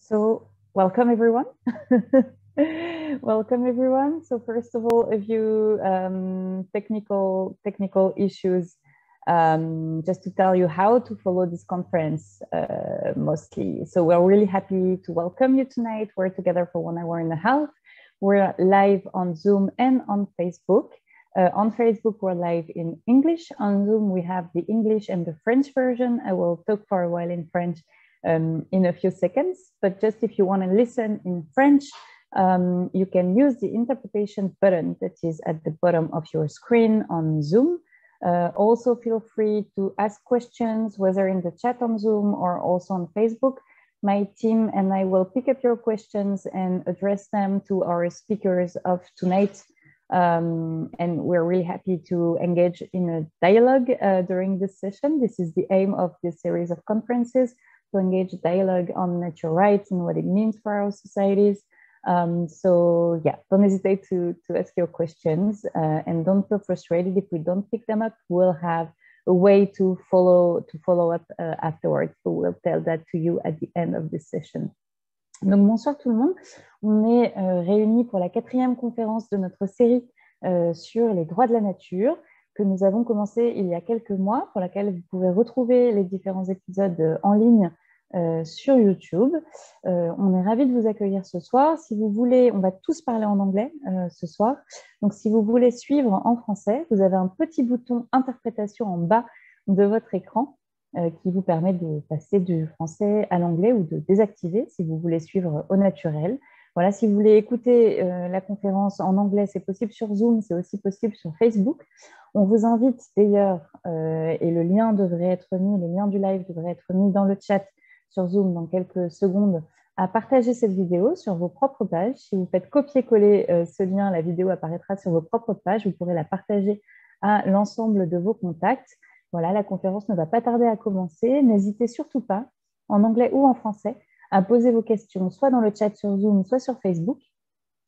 So welcome everyone. Welcome everyone. So first of all, a few technical issues, just to tell you how to follow this conference mostly. So we're really happy to welcome you tonight. We're together for 1 hour and a half. We're live on Zoom and on Facebook. On Facebook, we're live in English. On Zoom, we have the English and the French version. I will talk for a while in French in a few seconds, but just if you want to listen in French, you can use the interpretation button that is at the bottom of your screen on Zoom. Also feel free to ask questions, whether in the chat on Zoom or also on Facebook. My team and I will pick up your questions and address them to our speakers of tonight. And we're really happy to engage in a dialogue during this session. This is the aim of this series of conferences, to engage dialogue on natural rights and what it means for our societies. So yeah, don't hesitate to ask your questions and don't feel frustrated if we don't pick them up. We'll have a way to follow up afterwards. So we'll tell that to you at the end of this session. Donc bonsoir tout le monde, on est réunis pour la 4e conférence de notre série sur les droits de la nature que nous avons commencé il y a quelques mois, pour laquelle vous pouvez retrouver les différents épisodes en ligne sur YouTube. On est ravis de vous accueillir ce soir. Si vous voulez, on va tous parler en anglais ce soir. Donc si vous voulez suivre en français, vous avez un petit bouton interprétation en bas de votre écran qui vous permet de passer du français à l'anglais ou de désactiver si vous voulez suivre au naturel. Voilà, si vous voulez écouter la conférence en anglais, c'est possible sur Zoom, c'est aussi possible sur Facebook. On vous invite d'ailleurs, et le lien devrait être mis, le lien du live devrait être mis dans le chat sur Zoom dans quelques secondes, à partager cette vidéo sur vos propres pages. Si vous faites copier-coller ce lien, la vidéo apparaîtra sur vos propres pages. Vous pourrez la partager à l'ensemble de vos contacts. Voilà, la conférence ne va pas tarder à commencer. N'hésitez surtout pas, en anglais ou en français, à poser vos questions, soit dans le chat sur Zoom, soit sur Facebook.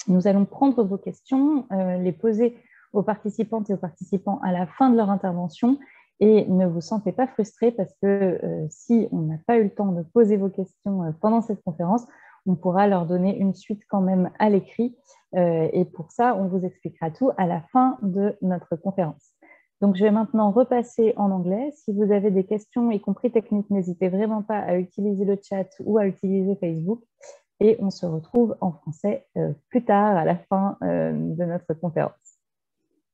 Nous allons prendre vos questions, les poser aux participantes et aux participants à la fin de leur intervention. Et ne vous sentez pas frustrés parce que si on n'a pas eu le temps de poser vos questions pendant cette conférence, on pourra leur donner une suite quand même à l'écrit. Et pour ça, on vous expliquera tout à la fin de notre conférence. Donc, je vais maintenant repasser en anglais. Si vous avez des questions, y compris techniques, n'hésitez vraiment pas à utiliser le chat ou à utiliser Facebook. Et on se retrouve en français plus tard, à la fin de notre conférence.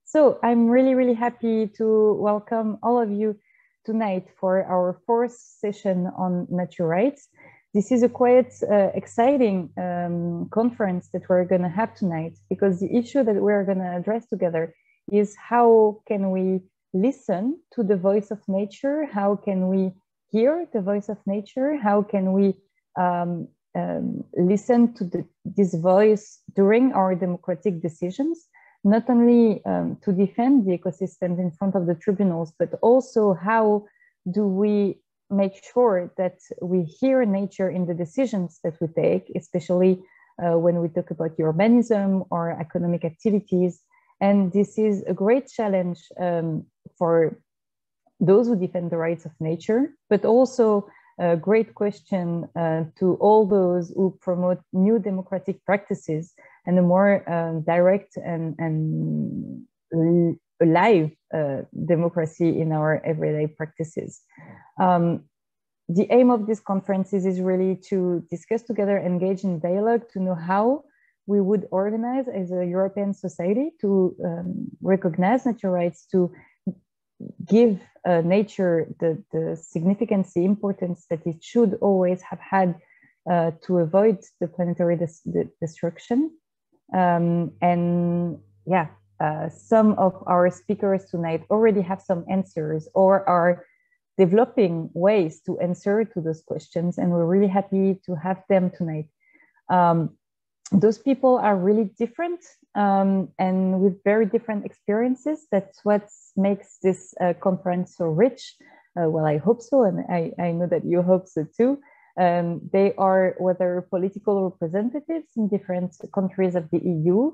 So I'm really happy to welcome all of you tonight for our 4th session on natural rights. This is a quite exciting conference that we're going to have tonight, because the issue that we're going to address together is how can we listen to the voice of nature? How can we hear the voice of nature? How can we listen to this voice during our democratic decisions? Not only to defend the ecosystems in front of the tribunals, but also how do we make sure that we hear nature in the decisions that we take, especially when we talk about urbanism or economic activities. And this is a great challenge for those who defend the rights of nature, but also a great question to all those who promote new democratic practices and a more direct and live democracy in our everyday practices. The aim of these conferences is really to discuss together, engage in dialogue, to know how we would organize as a European society to recognize natural rights, to give nature the significance, the importance that it should always have had to avoid the planetary destruction. And yeah, some of our speakers tonight already have some answers or are developing ways to answer to those questions, and we're really happy to have them tonight. Those people are really different and with very different experiences. That's what makes this conference so rich. Well, I hope so, and I know that you hope so too. They are whether political representatives in different countries of the EU.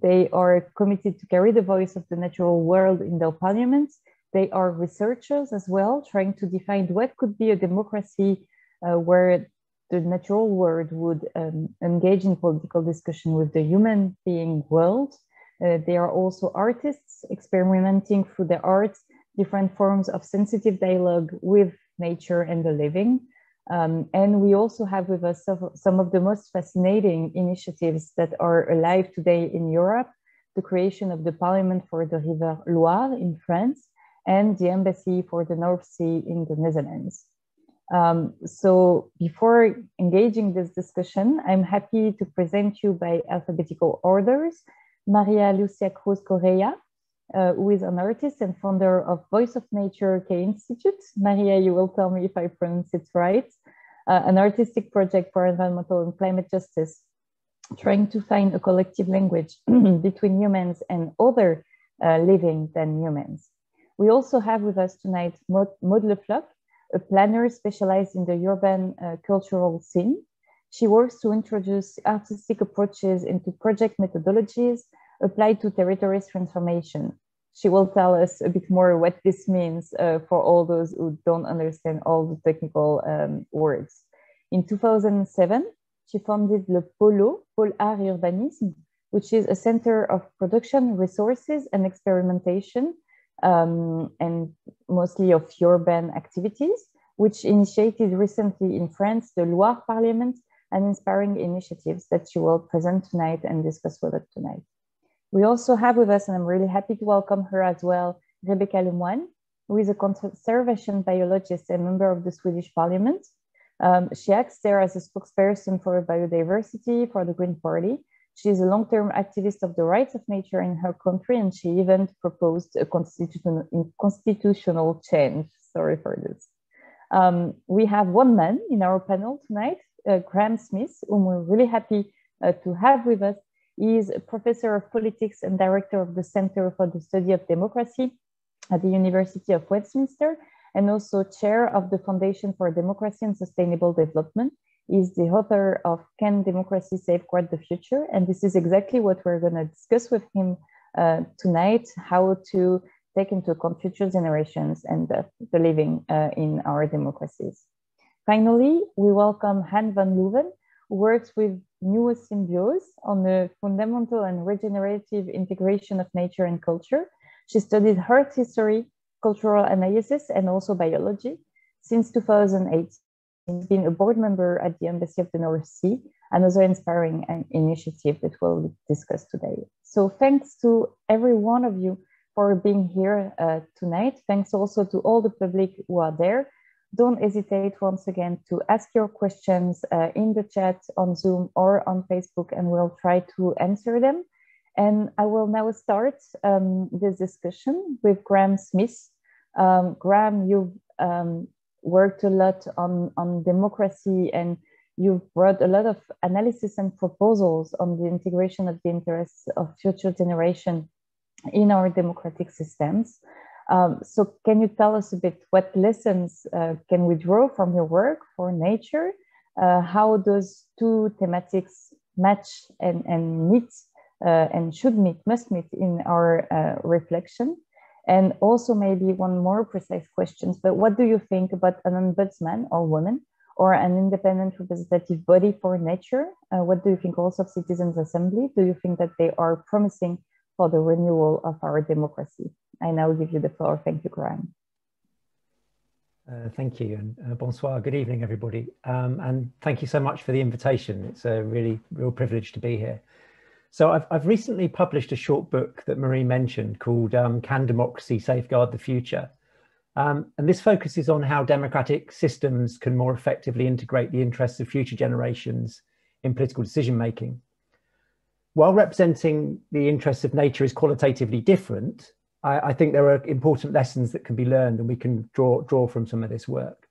They are committed to carry the voice of the natural world in their parliaments. They are researchers as well, trying to define what could be a democracy where the natural world would engage in political discussion with the human being world. They are also artists experimenting through the arts, different forms of sensitive dialogue with nature and the living. And we also have with us some of the most fascinating initiatives that are alive today in Europe, the creation of the Parliament for the River Loire in France, and the Embassy for the North Sea in the Netherlands. So before engaging this discussion, I'm happy to present you by alphabetical orders, Maria Lucia Cruz Correa, who is an artist and founder of Voice of Nature K Institute. Maria, you will tell me if I pronounce it right. An artistic project for environmental and climate justice, trying to find a collective language between humans and other living than humans. We also have with us tonight Maud Le Floch, a planner specialized in the urban cultural scene. She works to introduce artistic approaches into project methodologies applied to territories transformation. She will tell us a bit more what this means for all those who don't understand all the technical words. In 2007, she founded Le Polo, Pôle Art Urbanisme, which is a center of production, resources, and experimentation, and mostly of urban activities, which initiated recently in France the Loire Parliament, and inspiring initiatives that she will present tonight and discuss with us tonight. We also have with us, and I'm really happy to welcome her as well, Rebecca Lemoine, who is a conservation biologist and member of the Swedish Parliament. She acts there as a spokesperson for biodiversity for the Green Party. She is a long-term activist of the rights of nature in her country, and she even proposed a constitutional change. Sorry for this. We have one man in our panel tonight, Graham Smith, whom we're really happy to have with us. He is a professor of politics and director of the Center for the Study of Democracy at the University of Westminster, and also chair of the Foundation for Democracy and Sustainable Development. He's the author of Can Democracy Safeguard the Future? And this is exactly what we're going to discuss with him tonight, how to take into account future generations and the living in our democracies. Finally, we welcome Han van Leuven, who works with Nieuwe Symbiose on the fundamental and regenerative integration of nature and culture. She studied art history, cultural analysis, and also biology. Since 2008, she's been a board member at the Embassy of the North Sea, another inspiring initiative that we'll discuss today. So thanks to every one of you for being here tonight. Thanks also to all the public who are there. Don't hesitate once again to ask your questions in the chat on Zoom or on Facebook, and we'll try to answer them. And I will now start this discussion with Graham Smith. Graham, you've worked a lot on democracy, and you've brought a lot of analysis and proposals on the integration of the interests of future generations in our democratic systems. So can you tell us a bit what lessons can we draw from your work for nature? How those two thematics match and meet and should meet, must meet in our reflection? And also maybe one more precise question, but what do you think about an ombudsman or woman or an independent representative body for nature? What do you think also of citizens' assembly? Do you think that they are promising for the renewal of our democracy? I now give you the floor. Thank you, Graham. Thank you, and bonsoir. Good evening, everybody. And thank you so much for the invitation. It's a real privilege to be here. So I've recently published a short book that Marie mentioned called Can Democracy Safeguard the Future? And this focuses on how democratic systems can more effectively integrate the interests of future generations in political decision making. While representing the interests of nature is qualitatively different, I think there are important lessons that can be learned, and we can draw from some of this work.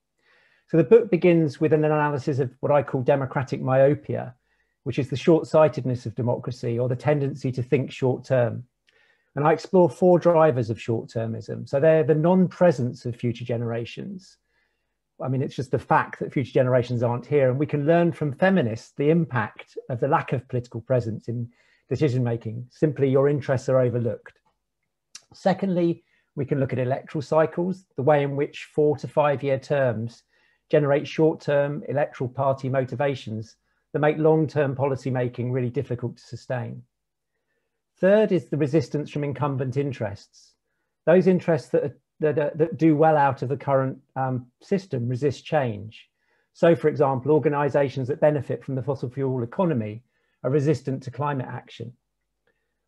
So the book begins with an analysis of what I call democratic myopia, which is the short-sightedness of democracy, or the tendency to think short-term. And I explore 4 drivers of short-termism. So they're the non-presence of future generations. I mean, it's just the fact that future generations aren't here, and we can learn from feminists the impact of the lack of political presence in decision-making. Simply, your interests are overlooked. Secondly, we can look at electoral cycles, the way in which 4 to 5 year terms generate short-term electoral party motivations that make long-term policy making really difficult to sustain. Third is the resistance from incumbent interests. Those interests that do well out of the current system resist change. So, for example, organisations that benefit from the fossil fuel economy are resistant to climate action.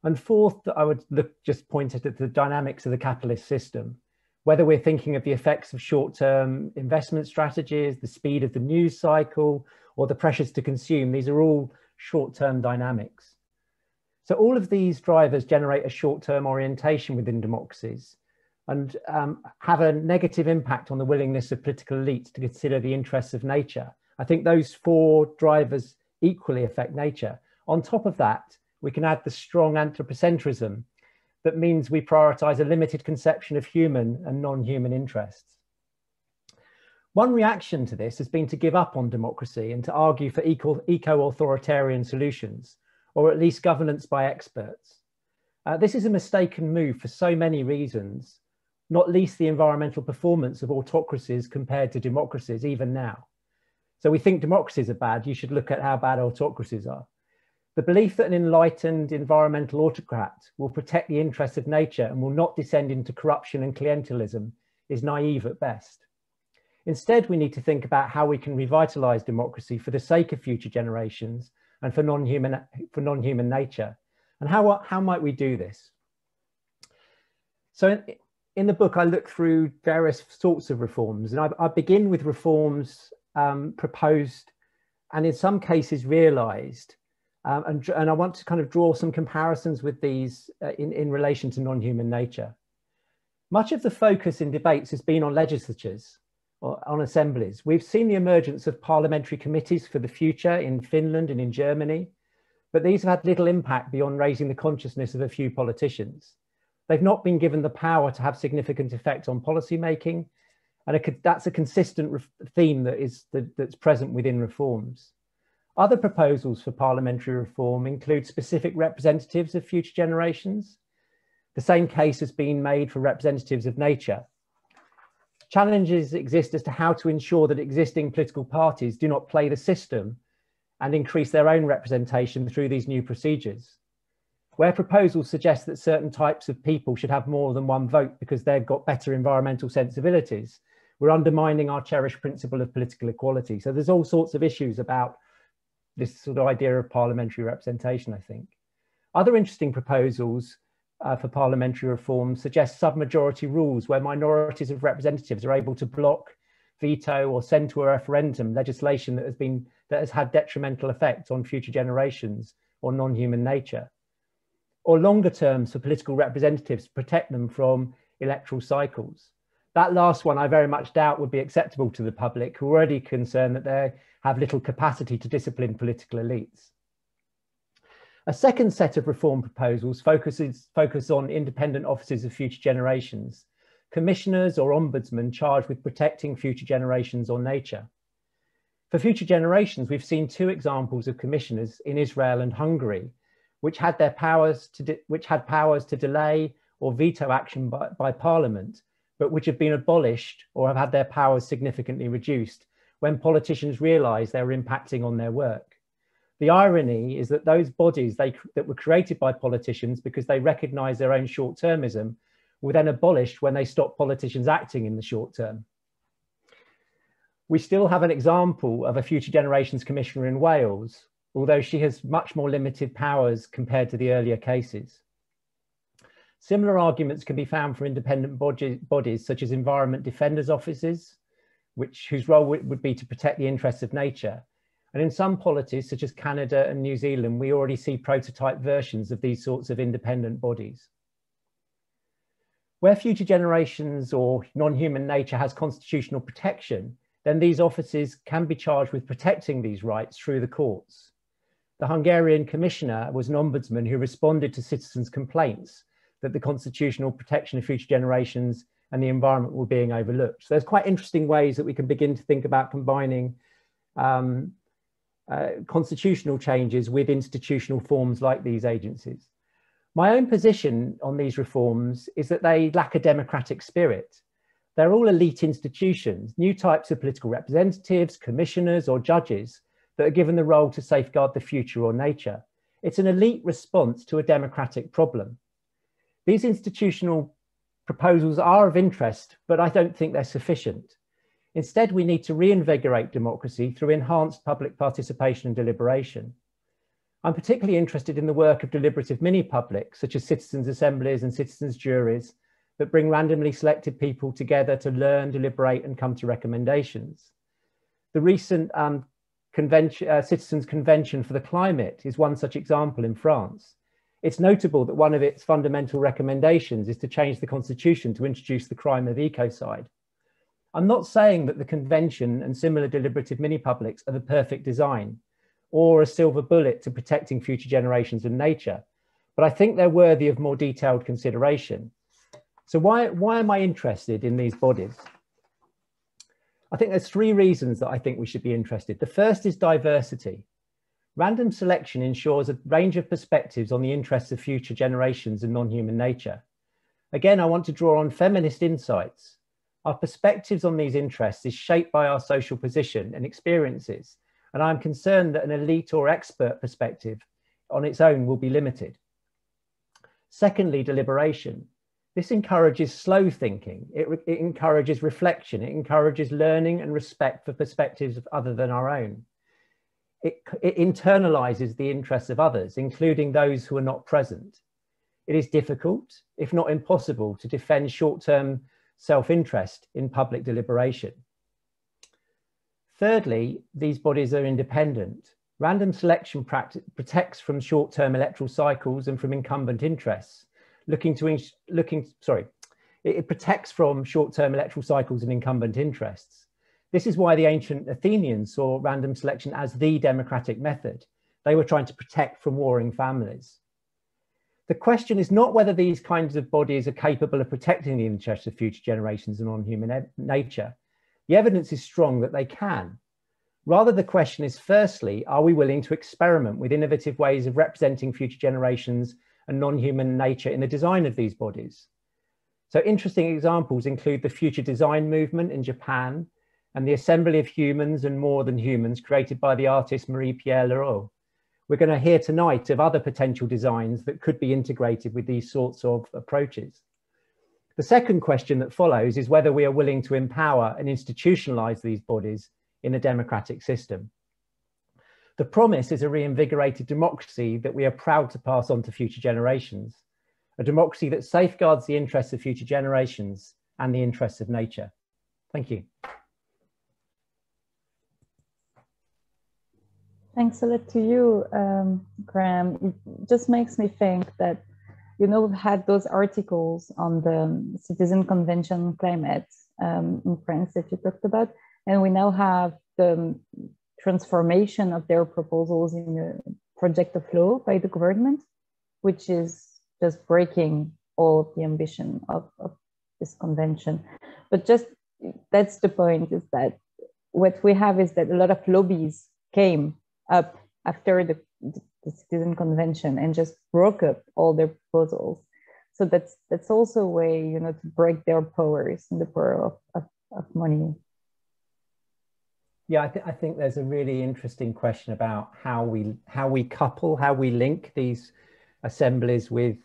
And fourth, I would just point at the dynamics of the capitalist system. Whether we're thinking of the effects of short-term investment strategies, the speed of the news cycle, or the pressures to consume, these are all short-term dynamics. So all of these drivers generate a short-term orientation within democracies and have a negative impact on the willingness of political elites to consider the interests of nature. I think those four drivers equally affect nature. On top of that, we can add the strong anthropocentrism that means we prioritize a limited conception of human and non-human interests. One reaction to this has been to give up on democracy and to argue for eco-authoritarian solutions, or at least governance by experts. This is a mistaken move for so many reasons, not least the environmental performance of autocracies compared to democracies even now. So we think democracies are bad, you should look at how bad autocracies are. The belief that an enlightened environmental autocrat will protect the interests of nature and will not descend into corruption and clientelism is naive at best. Instead, we need to think about how we can revitalize democracy for the sake of future generations and for non-human nature. And how might we do this? So in the book, I look through various sorts of reforms, and I begin with reforms proposed and in some cases realized. And I want to kind of draw some comparisons with these in relation to non-human nature. Much of the focus in debates has been on legislatures or on assemblies. We've seen the emergence of parliamentary committees for the future in Finland and in Germany, but these have had little impact beyond raising the consciousness of a few politicians. They've not been given the power to have significant effect on policy making, and that's a consistent theme that's present within reforms. Other proposals for parliamentary reform include specific representatives of future generations. The same case has been made for representatives of nature. Challenges exist as to how to ensure that existing political parties do not play the system and increase their own representation through these new procedures. Where proposals suggest that certain types of people should have more than one vote because they've got better environmental sensibilities, we're undermining our cherished principle of political equality. So there's all sorts of issues about this sort of idea of parliamentary representation, I think. Other interesting proposals for parliamentary reform suggest submajority rules where minorities of representatives are able to block, veto or send to a referendum legislation that has had detrimental effect on future generations or non-human nature. Or longer terms for political representatives to protect them from electoral cycles. That last one I very much doubt would be acceptable to the public, who are already concerned that they have little capacity to discipline political elites. A second set of reform proposals focus on independent offices of future generations, commissioners or ombudsmen charged with protecting future generations or nature. For future generations, we've seen two examples of commissioners in Israel and Hungary, which had powers to delay or veto action by Parliament, but which have been abolished or have had their powers significantly reduced when politicians realised they were impacting on their work. The irony is that those bodies that were created by politicians because they recognised their own short-termism were then abolished when they stopped politicians acting in the short term. We still have an example of a Future Generations Commissioner in Wales, although she has much more limited powers compared to the earlier cases. Similar arguments can be found for independent bodies such as environment defenders offices, whose role would be to protect the interests of nature. And in some polities, such as Canada and New Zealand, we already see prototype versions of these sorts of independent bodies. Where future generations or non-human nature has constitutional protection, then these offices can be charged with protecting these rights through the courts. The Hungarian commissioner was an ombudsman who responded to citizens' complaints that the constitutional protection of future generations and the environment were being overlooked. So there's quite interesting ways that we can begin to think about combining constitutional changes with institutional forms like these agencies. My own position on these reforms is that they lack a democratic spirit. They're all elite institutions, new types of political representatives, commissioners, or judges that are given the role to safeguard the future or nature. It's an elite response to a democratic problem. These institutional proposals are of interest, but I don't think they're sufficient. Instead, we need to reinvigorate democracy through enhanced public participation and deliberation. I'm particularly interested in the work of deliberative mini-publics, such as citizens' assemblies and citizens' juries, that bring randomly selected people together to learn, deliberate, and come to recommendations. The recent Citizens' Convention for the Climate is one such example in France. It's notable that one of its fundamental recommendations is to change the constitution to introduce the crime of ecocide. I'm not saying that the convention and similar deliberative mini-publics are the perfect design or a silver bullet to protecting future generations and nature, but I think they're worthy of more detailed consideration. So why am I interested in these bodies? I think there's three reasons that I think we should be interested. The first is diversity. Random selection ensures a range of perspectives on the interests of future generations and non-human nature. Again, I want to draw on feminist insights. Our perspectives on these interests is shaped by our social position and experiences, and I'm concerned that an elite or expert perspective on its own will be limited. Secondly, deliberation. This encourages slow thinking. It encourages reflection. It encourages learning and respect for perspectives other than our own. It internalizes the interests of others, including those who are not present. It is difficult, if not impossible, to defend short-term self-interest in public deliberation. Thirdly, these bodies are independent. Random selection protects from short-term electoral cycles and from incumbent interests. It protects from short-term electoral cycles and incumbent interests. This is why the ancient Athenians saw random selection as the democratic method. They were trying to protect from warring families. The question is not whether these kinds of bodies are capable of protecting the interests of future generations and non-human nature. The evidence is strong that they can. Rather, the question is, firstly, are we willing to experiment with innovative ways of representing future generations and non-human nature in the design of these bodies? So interesting examples include the future design movement in Japan and the assembly of humans and more than humans created by the artist Marie-Pierre Leroux. We're going to hear tonight of other potential designs that could be integrated with these sorts of approaches. The second question that follows is whether we are willing to empower and institutionalize these bodies in a democratic system. The promise is a reinvigorated democracy that we are proud to pass on to future generations, a democracy that safeguards the interests of future generations and the interests of nature. Thank you. Thanks a lot to you, Graham. It just makes me think that, you know, we've had those articles on the Citizen Convention on Climate in France that you talked about, and we now have the transformation of their proposals in a project of law by the government, which is just breaking all of the ambition of this convention. But just, that's the point, is that what we have is that a lot of lobbies came up after the Citizen Convention and just broke up all their proposals. So that's also a way, you know, to break their powers and the power of money. Yeah, I think there's a really interesting question about how we link these assemblies with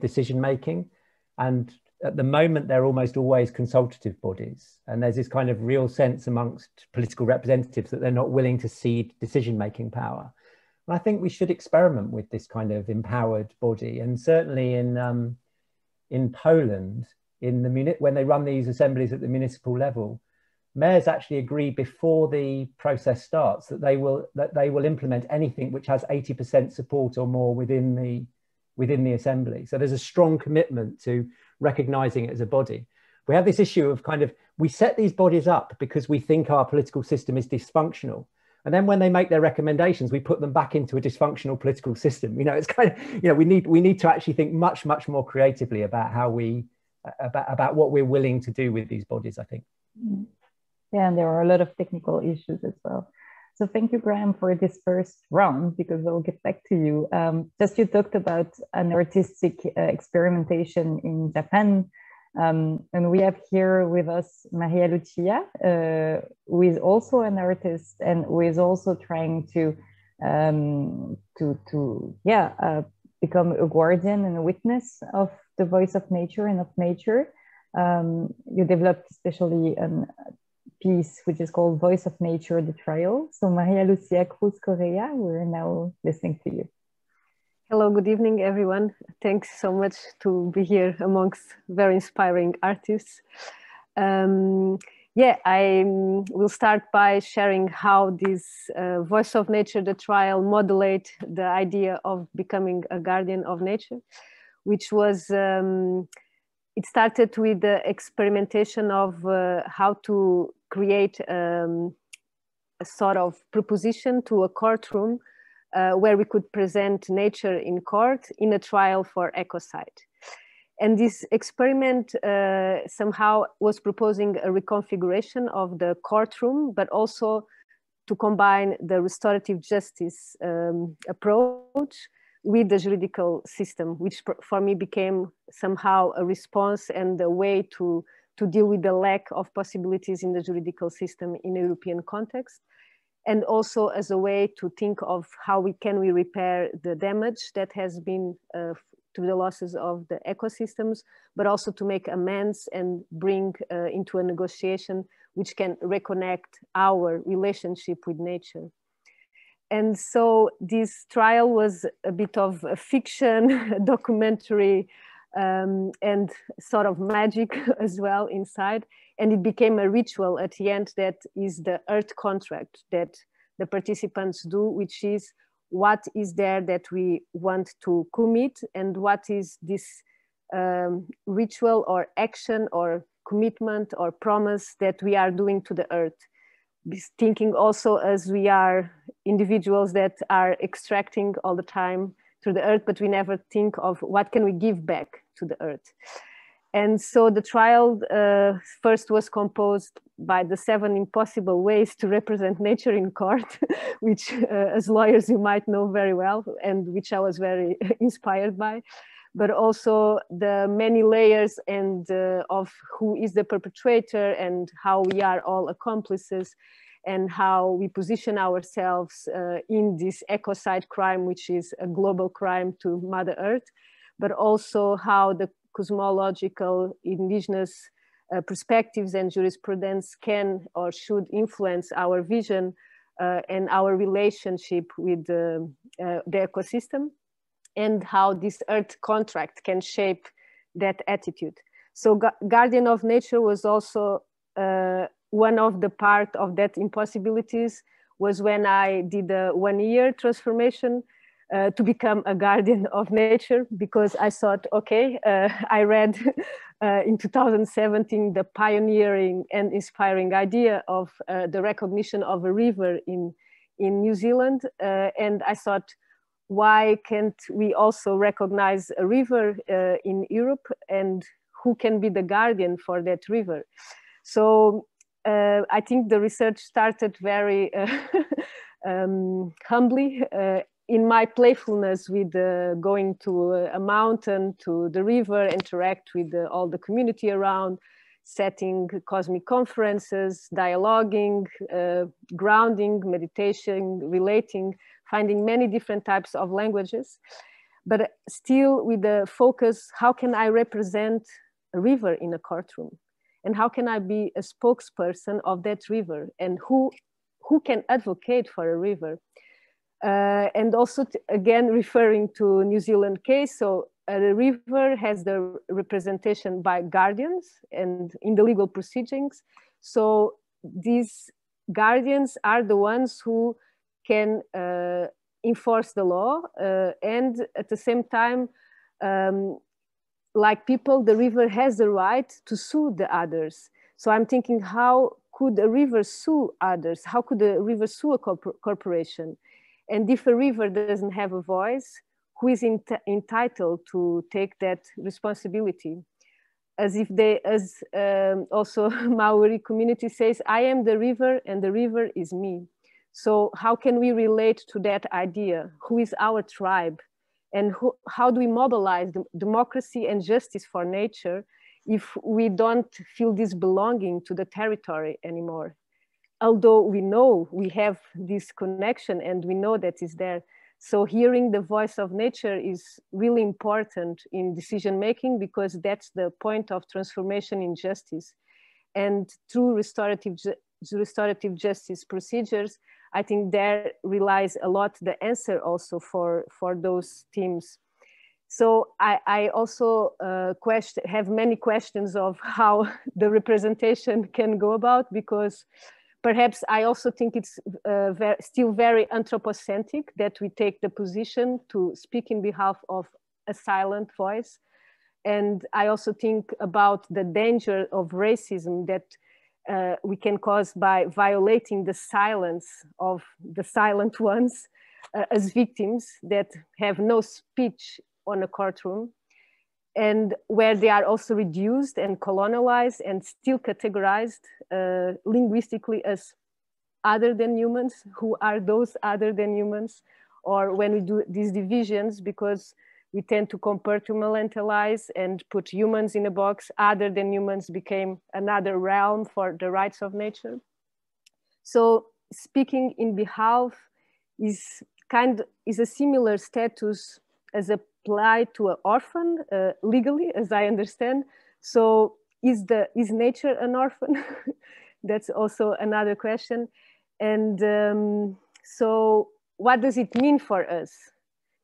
decision making. And at the moment, they're almost always consultative bodies. And there's this kind of real sense amongst political representatives that they're not willing to cede decision-making power. And I think we should experiment with this kind of empowered body. And certainly in Poland, when they run these assemblies at the municipal level, mayors actually agree before the process starts that they will implement anything which has 80% support or more within the assembly. So there's a strong commitment to recognizing it as a body. We have this issue of we set these bodies up because we think our political system is dysfunctional. And then when they make their recommendations, we put them back into a dysfunctional political system. You know, it's we need to actually think much, much more creatively about about what we're willing to do with these bodies, I think. Yeah, and there are a lot of technical issues as well. So thank you, Graham, for this first round, because we'll get back to you. Just you talked about an artistic experimentation in Japan And we have here with us Maria Lucia, who is also an artist and who is also trying to become a guardian and a witness of the voice of nature and of nature. You developed especially a piece which is called Voice of Nature, the Trial. So Maria Lucia Cruz Correa, we're now listening to you. Hello, good evening, everyone. Thanks so much to be here amongst very inspiring artists. I will start by sharing how this Voice of Nature, the trial, modulate the idea of becoming a guardian of nature, which was, it started with the experimentation of how to create a sort of proposition to a courtroom where we could present nature in court in a trial for ecocide. And this experiment somehow was proposing a reconfiguration of the courtroom, but also to combine the restorative justice approach with the juridical system, which for me became somehow a response and a way to deal with the lack of possibilities in the juridical system in a European context. And also as a way to think of how we repair the damage that has been to the losses of the ecosystems, but also to make amends and bring into a negotiation which can reconnect our relationship with nature. And so this trial was a bit of a fiction, a documentary, and sort of magic as well inside. And it became a ritual at the end that is the earth contract that the participants do, which is what is there that we want to commit and what is this ritual or action or commitment or promise that we are doing to the earth. Thinking also as we are individuals that are extracting all the time through the earth, but we never think of what can we give back to the earth. And so the trial first was composed by the 7 impossible ways to represent nature in court, which as lawyers you might know very well, and which I was very inspired by, but also the many layers and of who is the perpetrator and how we are all accomplices and how we position ourselves in this ecocide crime, which is a global crime to Mother Earth, but also how the cosmological indigenous perspectives and jurisprudence can or should influence our vision and our relationship with the ecosystem, and how this earth contract can shape that attitude. So Guardian of Nature was also one of the part of that impossibilities was when I did a 1-year transformation to become a guardian of nature, because I thought, okay, I read in 2017 the pioneering and inspiring idea of the recognition of a river in New Zealand, and I thought, why can't we also recognize a river in Europe, and who can be the guardian for that river? So I think the research started very humbly in my playfulness with going to a mountain, to the river, interact with all the community around, setting cosmic conferences, dialoguing, grounding, meditation, relating, finding many different types of languages, but still with the focus, how can I represent a river in a courtroom? And how can I be a spokesperson of that river? And who can advocate for a river? And also, again, referring to New Zealand case, so the river has the representation by guardians and in the legal proceedings. So these guardians are the ones who can enforce the law and at the same time, like people, the river has the right to sue the others. So I'm thinking, how could a river sue others? How could a river sue a corporation? And if a river doesn't have a voice, who is entitled to take that responsibility? As if they, as also Maori community says, I am the river and the river is me. So how can we relate to that idea? Who is our tribe? And how do we mobilize democracy and justice for nature if we don't feel this belonging to the territory anymore. Although we know we have this connection and we know that it's there. So hearing the voice of nature is really important in decision making, because that's the point of transformation in justice. And through restorative justice procedures, I think there relies a lot the answer also for those teams. So I also have many questions of how the representation can go about, because perhaps I also think it's still very anthropocentric that we take the position to speak in behalf of a silent voice. And I also think about the danger of racism that we can cause by violating the silence of the silent ones as victims that have no speech on a courtroom, and where they are also reduced and colonialized and still categorized linguistically as other than humans. Who are those other than humans? Or when we do these divisions, because we tend to compartmentalize and put humans in a box, other than humans became another realm for the rights of nature. So speaking in behalf is a similar status as applied to an orphan legally, as I understand. So is nature an orphan? That's also another question. And so what does it mean for us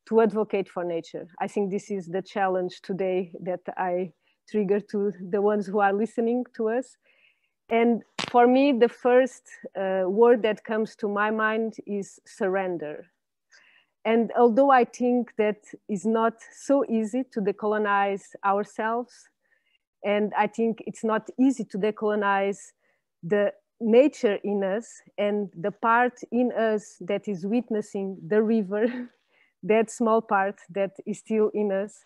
to advocate for nature? I think this is the challenge today that I trigger to the ones who are listening to us. And for me, the first word that comes to my mind is surrender. And although I think that is not so easy to decolonize ourselves, and I think it's not easy to decolonize the nature in us and the part in us that is witnessing the river, that small part that is still in us.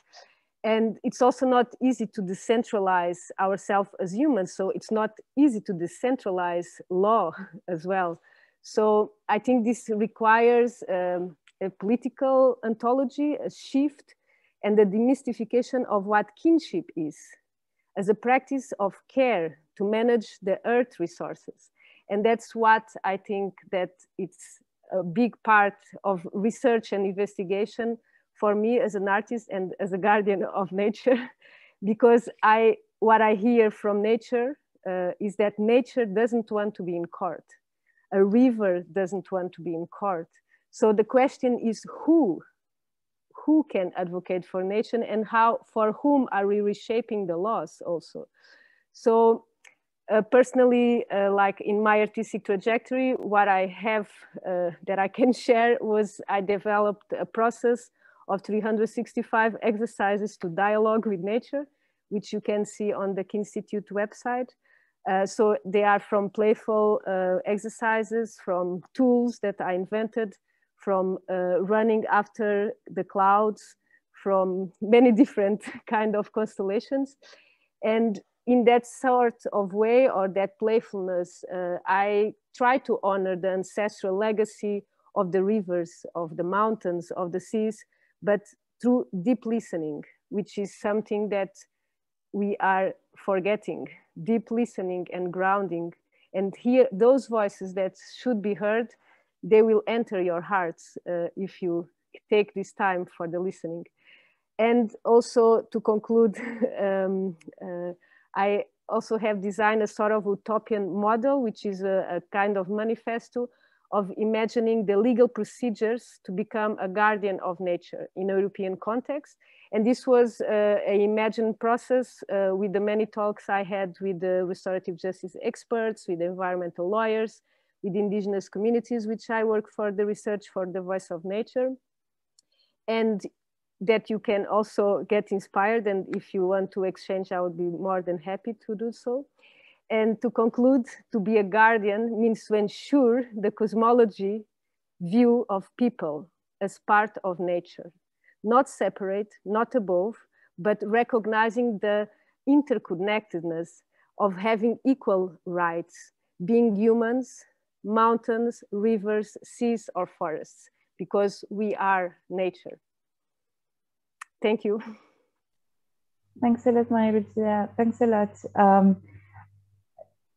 And it's also not easy to decentralize ourselves as humans. So it's not easy to decentralize law as well. So I think this requires a political ontology, a shift, and the demystification of what kinship is as a practice of care to manage the earth resources. And that's what I think that it's a big part of research and investigation for me as an artist and as a guardian of nature, because what I hear from nature is that nature doesn't want to be in court. A river doesn't want to be in court. So the question is who can advocate for nature, and for whom are we reshaping the laws also? So personally, like in my artistic trajectory, what I have that I can share was I developed a process of 365 exercises to dialogue with nature, which you can see on the Institute website. So they are from playful exercises, from tools that I invented, from running after the clouds, from many different kind of constellations. And in that sort of way, or that playfulness, I try to honor the ancestral legacy of the rivers, of the mountains, of the seas, but through deep listening, which is something that we are forgetting, deep listening and grounding. And here, those voices that should be heard, they will enter your hearts if you take this time for the listening. And also to conclude, I also have designed a sort of utopian model, which is a kind of manifesto of imagining the legal procedures to become a guardian of nature in a European context. And this was an imagined process with the many talks I had with the restorative justice experts, with environmental lawyers, with indigenous communities, which I work for the research for the voice of nature. And that you can also get inspired. And if you want to exchange, I would be more than happy to do so. And to conclude, to be a guardian means to ensure the cosmology view of people as part of nature, not separate, not above, but recognizing the interconnectedness of having equal rights, being humans, mountains, rivers, seas, or forests, because we are nature. Thank you. Thanks a lot, Marie. Thanks a lot.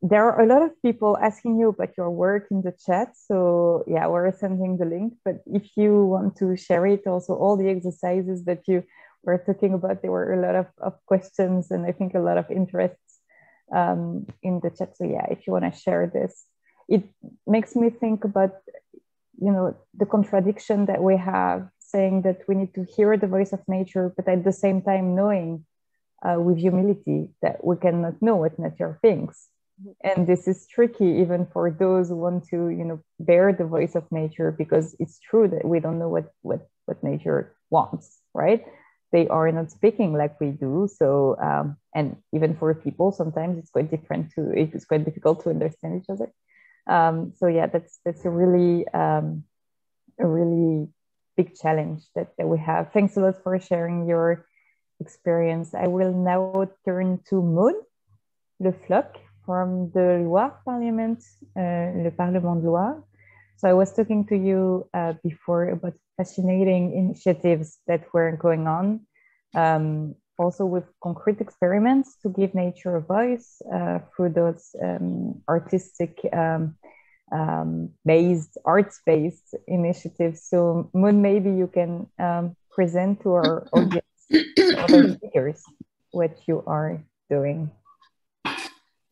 There are a lot of people asking you about your work in the chat. So yeah, we're sending the link, but if you want to share it, also all the exercises that you were talking about, there were a lot of questions and I think a lot of interests in the chat. So yeah, if you want to share this, it makes me think about, you know, the contradiction that we have, saying that we need to hear the voice of nature, but at the same time knowing with humility that we cannot know what nature thinks. And this is tricky even for those who want to, you know, bear the voice of nature, because it's true that we don't know what nature wants, right? They are not speaking like we do. So and even for people, sometimes it's quite different to, it's quite difficult to understand each other. So yeah, that's a really big challenge that we have. Thanks a lot for sharing your experience. I will now turn to Maud Le Floch from the Loire Parliament, le Parlement de Loire. So I was talking to you before about fascinating initiatives that were going on, also with concrete experiments to give nature a voice through those artistic arts-based initiatives. So Maud, maybe you can present to our audience, other speakers, what you are doing.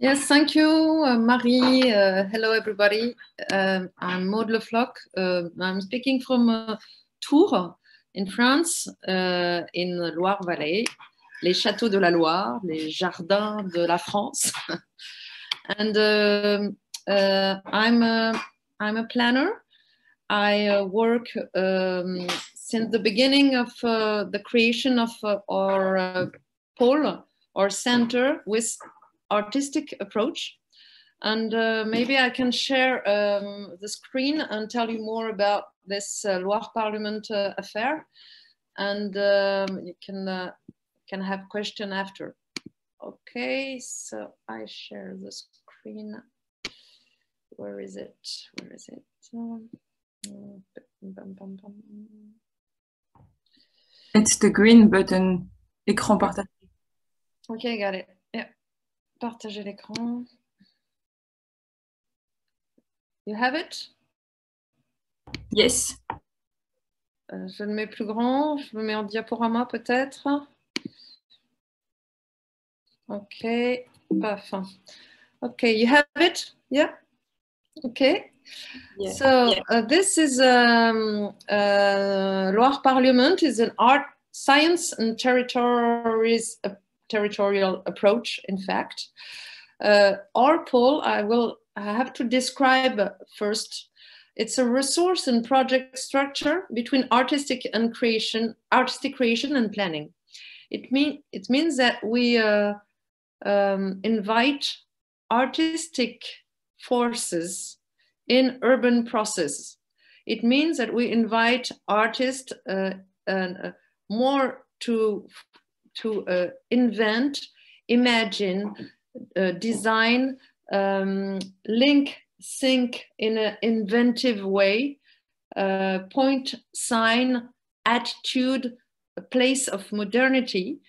Yes, thank you, Marie. Hello, everybody. I'm Maud Le Floch. I'm speaking from Tours in France, in Loire-Vallée, les châteaux de la Loire, les jardins de la France. And I'm a planner. I work since the beginning of the creation of our pole or center with artistic approach. And maybe I can share the screen and tell you more about this Loire Parliament affair. And you can have question after. Okay, so I share the screen. Where is it? Where is it? It's the green button, écran partagé. Okay, got it. Yeah, partager l'écran. You have it? Yes. Je le mets plus grand, je le mets en diaporama peut-être. Okay, paf. Okay, you have it? Yeah? Okay. Yeah. So this is Loire Parliament is an art, science and territorial approach, in fact. Our pole, I have to describe first. It's a resource and project structure between artistic creation and planning. It means that we invite artistic forces in urban process. It means that we invite artists more to invent, imagine, design, think in an inventive way, point, sign, attitude, a place of modernity.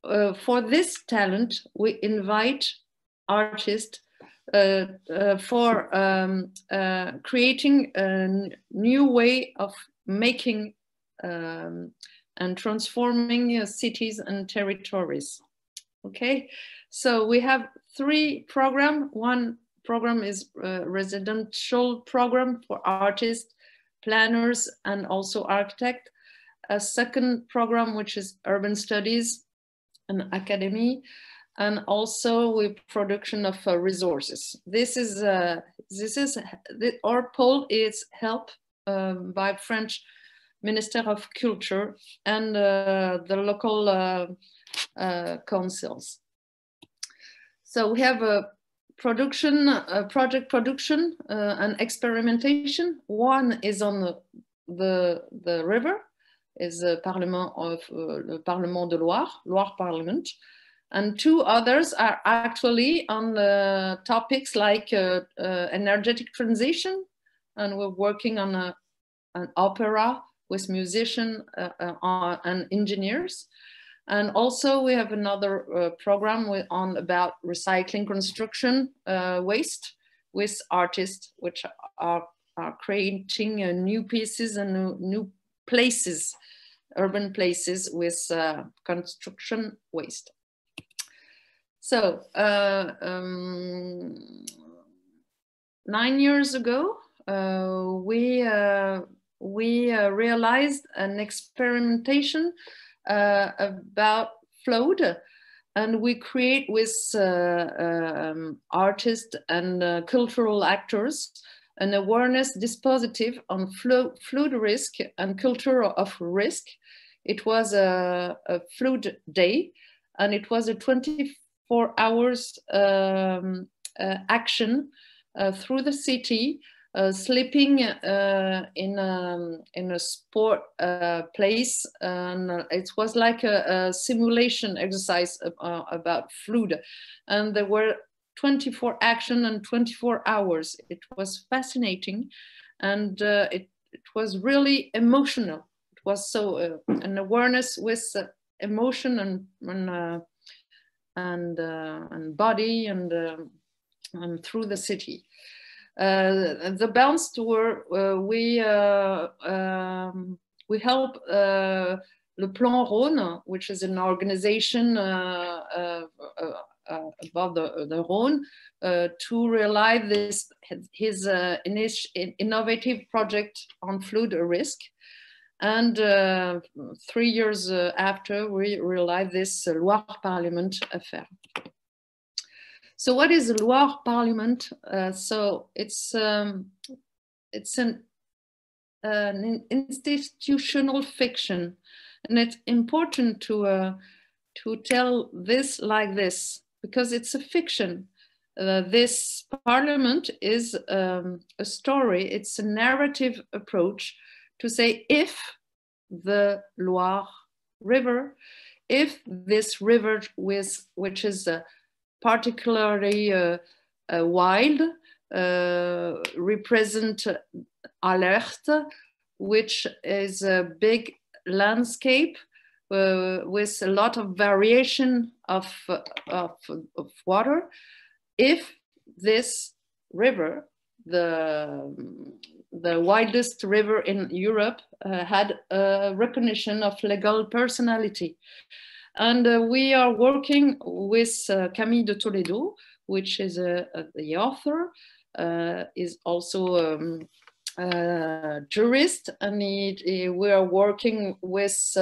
For this talent, we invite artists for creating a new way of making and transforming cities and territories. Okay, so we have 3 programs. One program is a residential program for artists, planners, and also architects. A second program, which is urban studies and academy, and also with production of resources. Our pole is helped by French Minister of Culture and the local councils. So we have a project production and experimentation. One is on the river, is the Parlement of le Parlement de Loire, Loire Parliament. And 2 others are actually on the topics like energetic transition. And we're working on an opera with musicians and engineers. And also we have another program on about recycling construction waste with artists, which are creating new pieces and new places, urban places with construction waste. So 9 years ago, we realized an experimentation about flood, and we create with artists and cultural actors an awareness dispositive on flood risk and culture of risk. It was a flood day, and it was a 24 hours action through the city, sleeping in a sport place, and it was like a simulation exercise about flood, and there were 24 action and 24 hours. It was fascinating, and it was really emotional. It was so an awareness with emotion and body and through the city. The bounce tour, we help Le Plan Rhône, which is an organization above the Rhône, to realize his innovative project on flood risk. And 3 years after, we realized this Loire Parliament affair. So what is the Loire Parliament? So it's an institutional fiction, and it's important to tell this like this, because it's a fiction. This parliament is a story, it's a narrative approach to say, if the Loire River, if this river which is particularly wild, represent Alerte, which is a big landscape with a lot of variation of water. If this river, the widest river in Europe, had a recognition of legal personality. And we are working with Camille de Toledo, which is the author, is also a jurist, and we are working with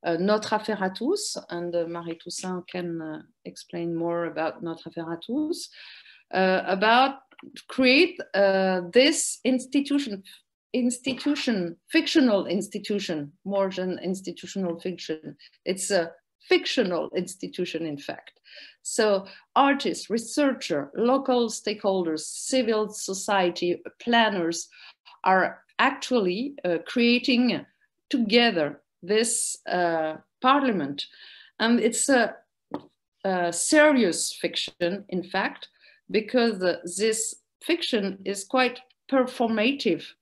Notre Affaire à tous, and Marie Toussaint can explain more about Notre Affaire à tous, about create this fictional institution, more than institutional fiction. It's a fictional institution, in fact. So artists, researchers, local stakeholders, civil society, planners are actually creating together this parliament. And it's a serious fiction, in fact, because this fiction is quite performative,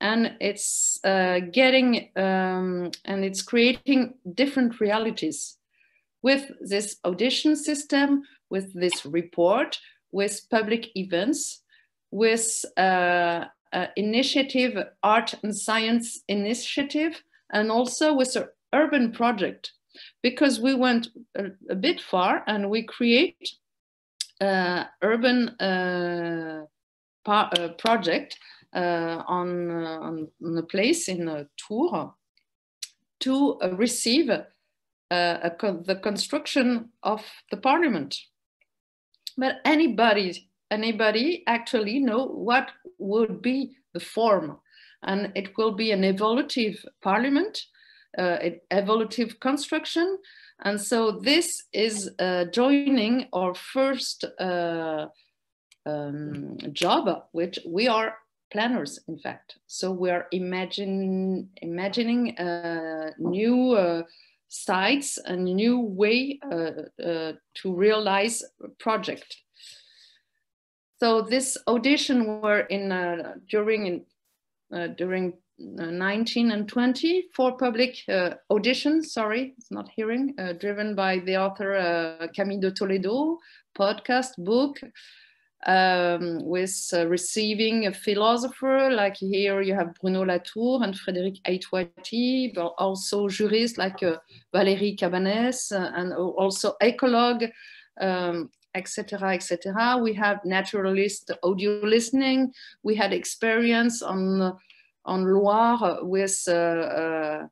and it's getting and it's creating different realities with this audition system, with this report, with public events, with initiative, art and science initiative, and also with an urban project, because we went a bit far and we create urban project on a place in Tours to receive the construction of the parliament. But anybody actually know what would be the form, and it will be an evolutive parliament, evolutive construction. And so this is joining our first job, which we are planners, in fact. So we are imagining new sites and new way to realize a project. So this audition were during 19 and 20 for public auditions, sorry, it's not hearing, driven by the author Camille de Toledo, podcast, book, with receiving a philosopher, like here you have Bruno Latour and Frédéric Aitouati, but also jurists like Valérie Cabanès, and also ecologue, etc., etc. We have naturalist audio listening. We had experience on Loire with the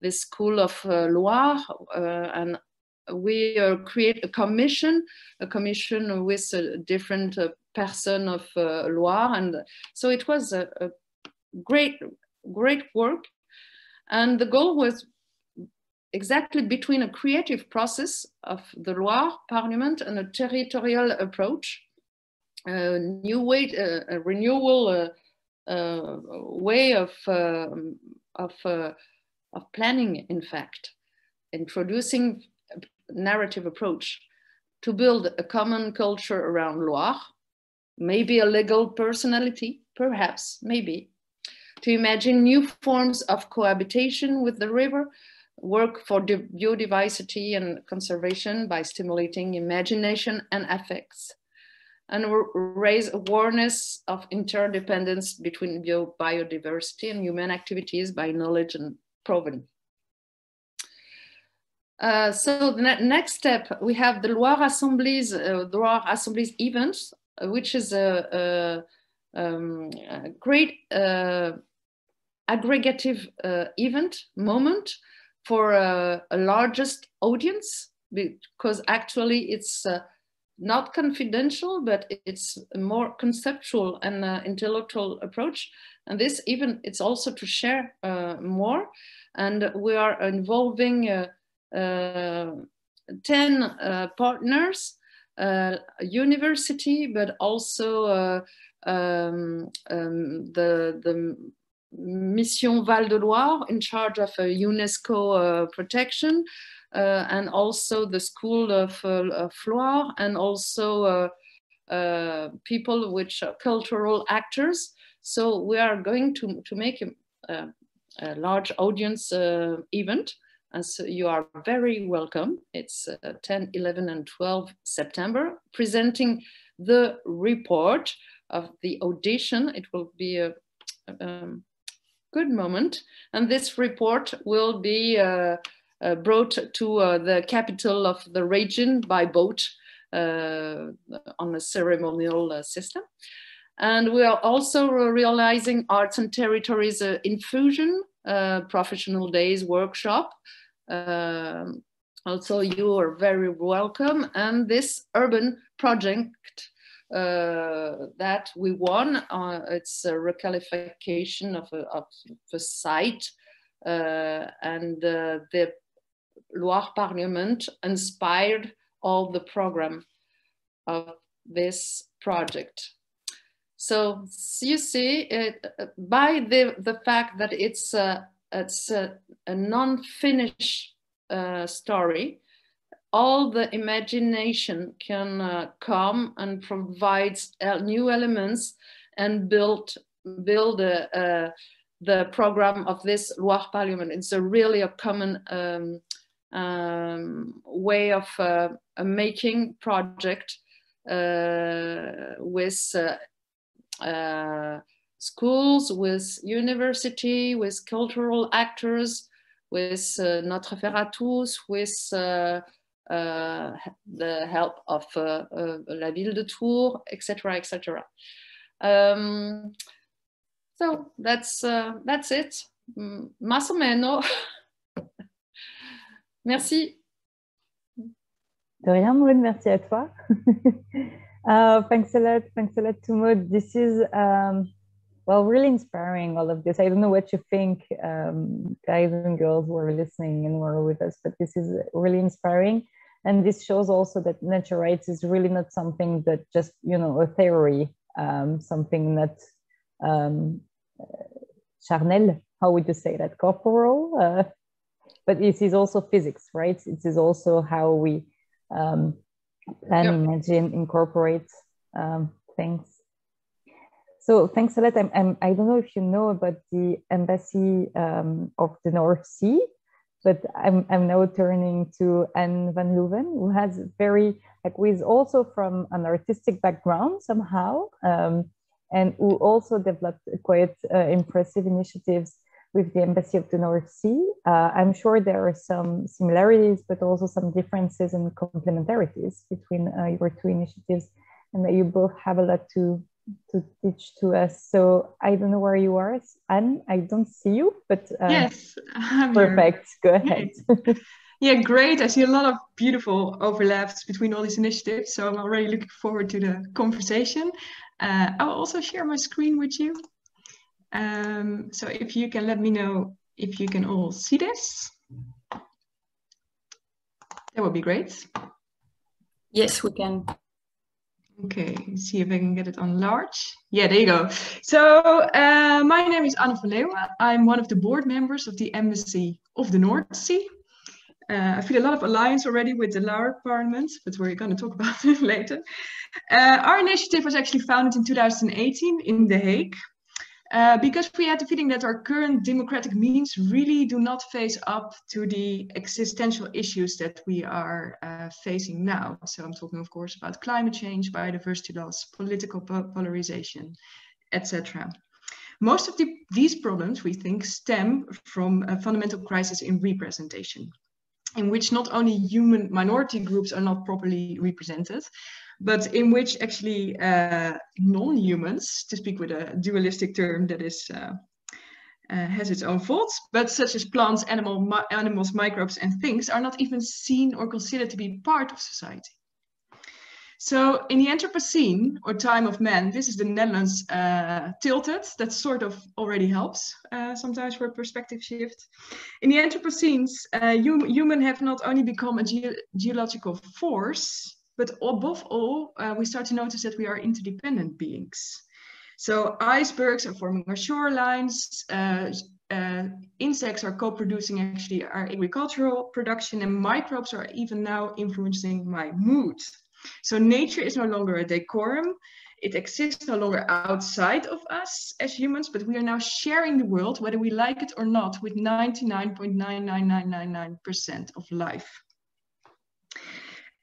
School of Loire, and we create a commission with a different person of Loire, and so it was a great work, and the goal was exactly between a creative process of the Loire Parliament and a territorial approach, a new way, a renewal way of planning, in fact, introducing a narrative approach to build a common culture around Loire, maybe a legal personality, perhaps, maybe, to imagine new forms of cohabitation with the river, work for biodiversity and conservation by stimulating imagination and affects, and raise awareness of interdependence between biodiversity and human activities by knowledge and provenance. So the next step, we have the Loire Assemblies events, which is a great aggregative event moment for a largest audience, because actually it's not confidential, but it's a more conceptual and intellectual approach. And this even, it's also to share more. And we are involving 10 partners, university, but also the Mission Val de Loire, in charge of UNESCO protection, and also the School of Loire, and also people which are cultural actors. So we are going to make a large audience event, and so you are very welcome. It's 10, 11, and 12 September, presenting the report of the audition. It will be a good moment, and this report will be brought to the capital of the region by boat on a ceremonial system. And we are also realizing Arts and Territories Infusion, professional days workshop. Also, you are very welcome. And this urban project that we won, it's a requalification of a site, and the Loire Parliament inspired all the program of this project. So you see, by the fact that it's a non-finished story, all the imagination can come and provides new elements and build the program of this Loire Parliament. It's really a common way of making project with schools, with university, with cultural actors, with Notre Affaire à tous, with the help of La Ville de Tours, etc., etc. So that's it, más o menos. Merci. De rien, Maud, merci à toi. Thanks a lot to Maud. This is, well, really inspiring, all of this. I don't know what you think, guys and girls who are listening and who are with us, but this is really inspiring. And this shows also that nature rights is really not something that just, you know, a theory, something that charnel, how would you say that, corporal? But it is also physics, right? It is also how we plan, imagine, incorporate things. So thanks a lot. I don't know if you know about the Embassy of the North Sea, but I'm now turning to Anne van Leuven, who has very, like, who is also from an artistic background somehow, and who also developed quite impressive initiatives with the Embassy of the North Sea. I'm sure there are some similarities, but also some differences and complementarities between your two initiatives, and that you both have a lot to teach to us. So I don't know where you are, Anne. I don't see you, but yes, I'm perfect. Here. Go ahead. Yeah, great. I see a lot of beautiful overlaps between all these initiatives, so I'm already looking forward to the conversation. I will also share my screen with you. So if you can let me know if you can all see this, that would be great. Yes, we can. Okay, see if I can get it on large. Yeah, there you go. So my name is Anne van Leeuwen. I'm one of the board members of the Embassy of the North Sea. I feel a lot of alliance already with the Lauer Parliament, but we're going to talk about it later. Our initiative was actually founded in 2018 in The Hague, because we had the feeling that our current democratic means really do not face up to the existential issues that we are facing now. So I'm talking, of course, about climate change, biodiversity loss, political polarization, etc. Most of these problems, we think, stem from a fundamental crisis in representation, in which not only human minority groups are not properly represented, but in which actually non-humans, to speak with a dualistic term that is has its own faults, but such as plants, animals, microbes, and things are not even seen or considered to be part of society. So in the Anthropocene, or time of man, this is the Netherlands tilted. That sort of already helps sometimes for a perspective shift. In the Anthropocenes, humans have not only become a geological force, but above all, we start to notice that we are interdependent beings. So icebergs are forming our shorelines, insects are co-producing actually our agricultural production, and microbes are even now influencing my mood. So nature is no longer a decorum. It exists no longer outside of us as humans, but we are now sharing the world, whether we like it or not, with 99.99999% of life.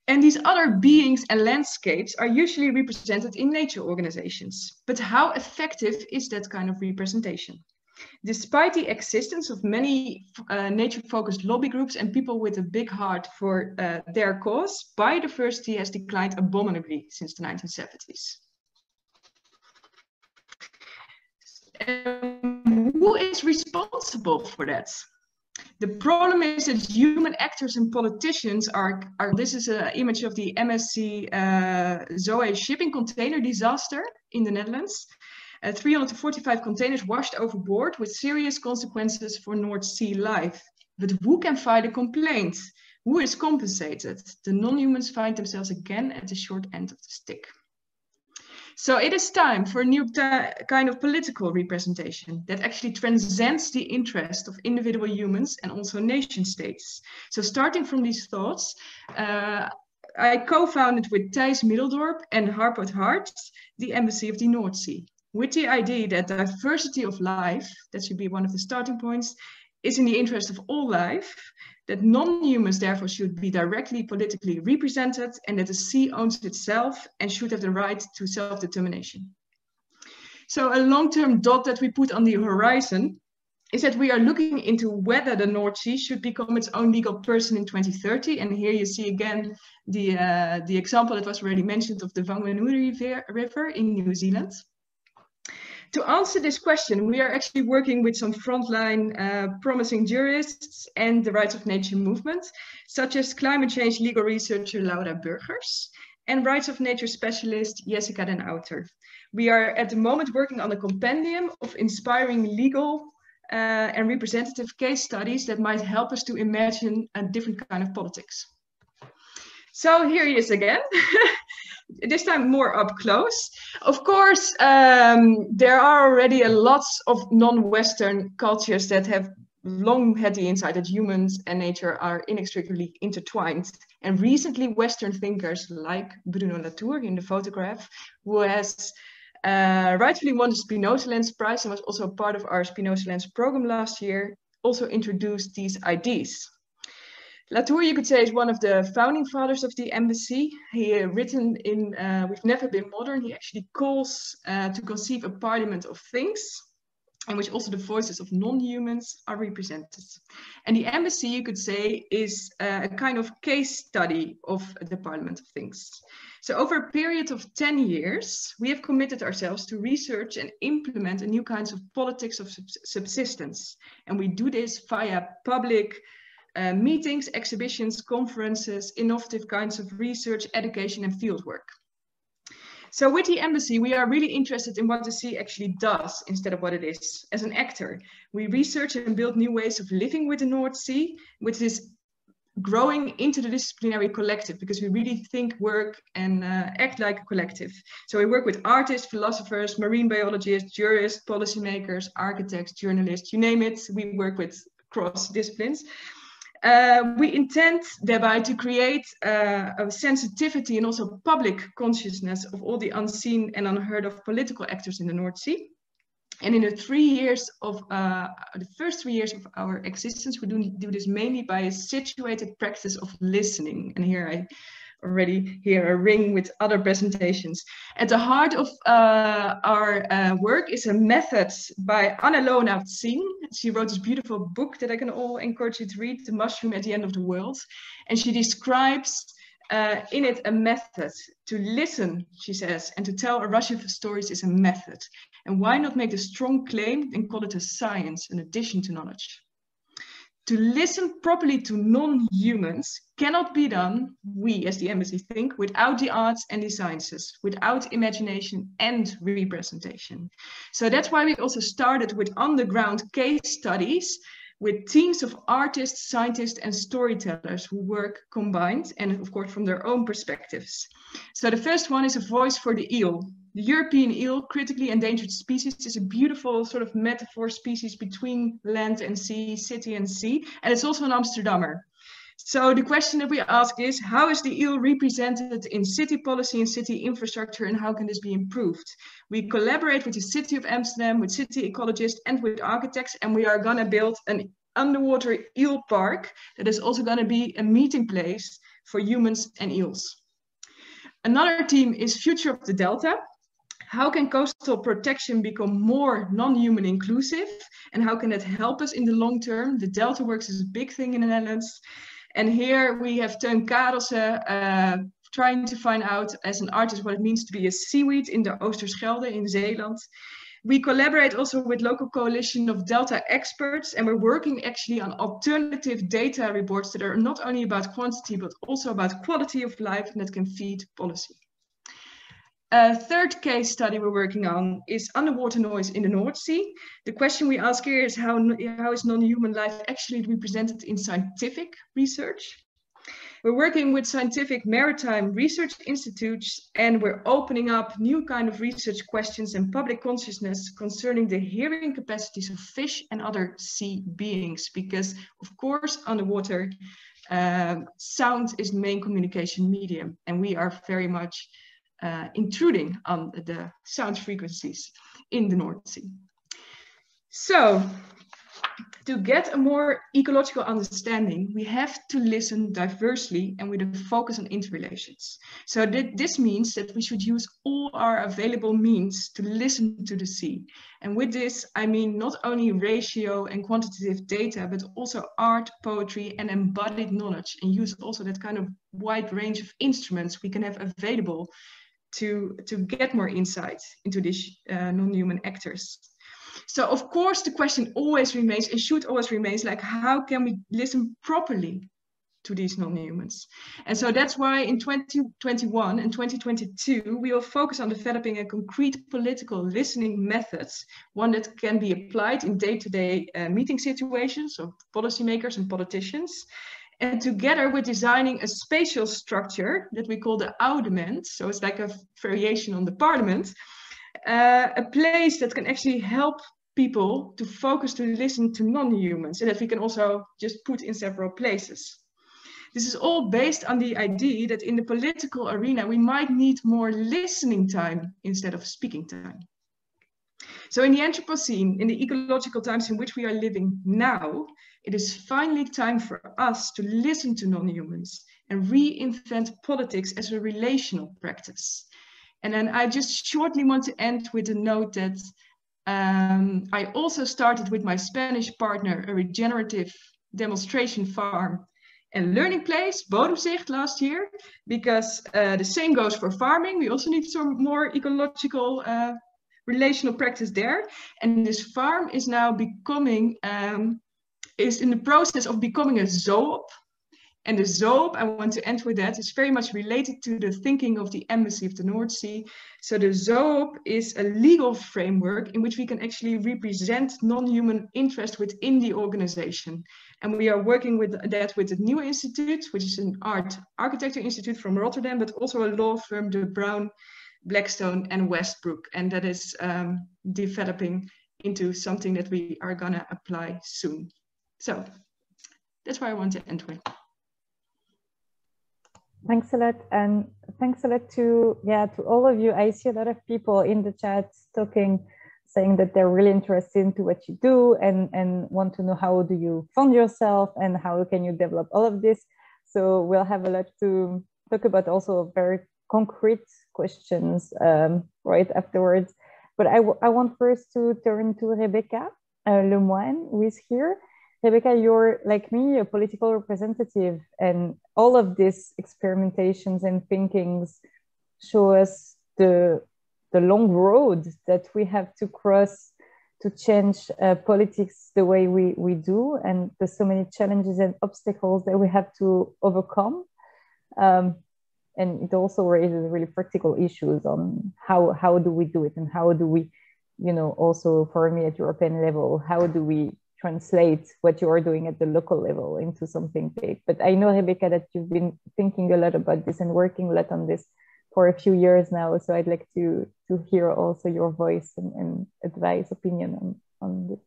And these other beings and landscapes are usually represented in nature organizations. But how effective is that kind of representation? Despite the existence of many nature-focused lobby groups and people with a big heart for their cause, biodiversity has declined abominably since the 1970s. Who is responsible for that? The problem is that human actors and politicians are this is an image of the MSC Zoe shipping container disaster in the Netherlands. 345 containers washed overboard with serious consequences for North Sea life. But who can file a complaint? Who is compensated? The non-humans find themselves again at the short end of the stick. So it is time for a new kind of political representation that actually transcends the interest of individual humans and also nation states. So starting from these thoughts, I co-founded with Thijs Middeldorp and Harpo Hart the Embassy of the North Sea, with the idea that diversity of life, that should be one of the starting points, is in the interest of all life, that non-humans therefore should be directly politically represented, and that the sea owns itself and should have the right to self-determination. So a long-term dot that we put on the horizon is that we are looking into whether the North Sea should become its own legal person in 2030. And here you see again the example that was already mentioned of the Whanganui River in New Zealand. To answer this question, we are actually working with some frontline promising jurists and the rights of nature movement, such as climate change legal researcher Laura Burgers and rights of nature specialist Jessica den Outer. We are at the moment working on a compendium of inspiring legal and representative case studies that might help us to imagine a different kind of politics. So here he is again. This time more up close. Of course, there are already lots of non-Western cultures that have long had the insight that humans and nature are inextricably intertwined. And recently, Western thinkers like Bruno Latour in the photograph, who has rightfully won the Spinoza Lens Prize and was also part of our Spinoza Lens program last year, also introduced these ideas. Latour, you could say, is one of the founding fathers of the embassy. He written in We've Never Been Modern, he actually calls to conceive a parliament of things, in which also the voices of non-humans are represented. And the embassy, you could say, is a kind of case study of the Parliament of Things. So over a period of 10 years, we have committed ourselves to research and implement a new kinds of politics of subsistence. And we do this via public meetings, exhibitions, conferences, innovative kinds of research, education, and fieldwork. So with the embassy, we are really interested in what the sea actually does instead of what it is. As an actor, we research and build new ways of living with the North Sea, which is growing into the disciplinary collective, because we really think, work, and act like a collective. So we work with artists, philosophers, marine biologists, jurists, policymakers, architects, journalists, you name it. We work with cross disciplines. We intend thereby to create a sensitivity and also public consciousness of all the unseen and unheard of political actors in the North Sea. And in the first 3 years of our existence, we do this mainly by a situated practice of listening. And here I already hear a ring with other presentations. At the heart of our work is a method by Anna Tsing. She wrote this beautiful book that I can all encourage you to read, The Mushroom at the End of the World. And she describes in it a method. To listen, she says, and to tell a rush of stories is a method. And why not make a strong claim and call it a science, an addition to knowledge? To listen properly to non-humans cannot be done, we as the embassy think, without the arts and the sciences, without imagination and representation. So that's why we also started with underground case studies with teams of artists, scientists, and storytellers who work combined, and of course from their own perspectives. So the first one is a voice for the eel. The European eel, critically endangered species, is a beautiful sort of metaphor species between land and sea, city and sea, and it's also an Amsterdammer. So the question that we ask is, how is the eel represented in city policy and city infrastructure, and how can this be improved? We collaborate with the city of Amsterdam, with city ecologists, and with architects, and we are going to build an underwater eel park that is also going to be a meeting place for humans and eels. Another team is Future of the Delta. How can coastal protection become more non-human inclusive? And how can that help us in the long term? The Delta Works is a big thing in the Netherlands. And here we have Teun Karelsen trying to find out as an artist what it means to be a seaweed in the Oosterschelde in Zeeland. We collaborate also with local coalition of Delta experts, and we're working actually on alternative data reports that are not only about quantity, but also about quality of life, and that can feed policy. A third case study we're working on is underwater noise in the North Sea. The question we ask here is how is non-human life actually represented in scientific research? We're working with scientific maritime research institutes, and we're opening up new kind of research questions and public consciousness concerning the hearing capacities of fish and other sea beings, because of course underwater sound is the main communication medium, and we are very much intruding on the sound frequencies in the North Sea. So, to get a more ecological understanding, we have to listen diversely and with a focus on interrelations. So this means that we should use all our available means to listen to the sea. And with this, I mean not only ratio and quantitative data, but also art, poetry, and embodied knowledge, and use also that kind of wide range of instruments we can have available to get more insight into these non-human actors. So of course the question always remains, and should always remain, like how can we listen properly to these non-humans? And so that's why in 2021 and 2022 we will focus on developing a concrete political listening methods, one that can be applied in day-to-day meeting situations of policymakers and politicians. And together with designing a spatial structure that we call the Oudement, so it's like a variation on the parliament, a place that can actually help people to focus to listen to non-humans, and that we can also just put in several places. This is all based on the idea that in the political arena, we might need more listening time instead of speaking time. So in the Anthropocene, in the ecological times in which we are living now, it is finally time for us to listen to non-humans and reinvent politics as a relational practice. And then I just shortly want to end with a note that I also started with my Spanish partner a regenerative demonstration farm and learning place, Bodemzicht, last year, because the same goes for farming. We also need some more ecological relational practice there. And this farm is now becoming, is in the process of becoming a zoop. And the zoop, I want to end with that, is very much related to the thinking of the Embassy of the North Sea. So the zoop is a legal framework in which we can actually represent non-human interest within the organization. And we are working with that with the new institute, which is an architecture institute from Rotterdam, but also a law firm, De Brown, Blackstone and Westbrook. And that is developing into something that we are gonna apply soon. So that's where I want to end with. Thanks a lot, and thanks a lot to all of you. I see a lot of people in the chat talking, saying that they're really interested into what you do and want to know how do you fund yourself and how can you develop all of this. So we'll have a lot to talk about, also very concrete questions right afterwards. But I want first to turn to Rebecca Lemoine, who is here. Rebecca, you're like me, a political representative, and all of these experimentations and thinkings show us the long road that we have to cross to change politics the way we do, and there's so many challenges and obstacles that we have to overcome. And it also raises really practical issues on how do we do it, and how do we, you know, also for me at European level, how do we translate what you are doing at the local level into something big. But I know, Rebecca, that you've been thinking a lot about this and working a lot on this for a few years now. So I'd like to hear also your voice and advice, opinion on this.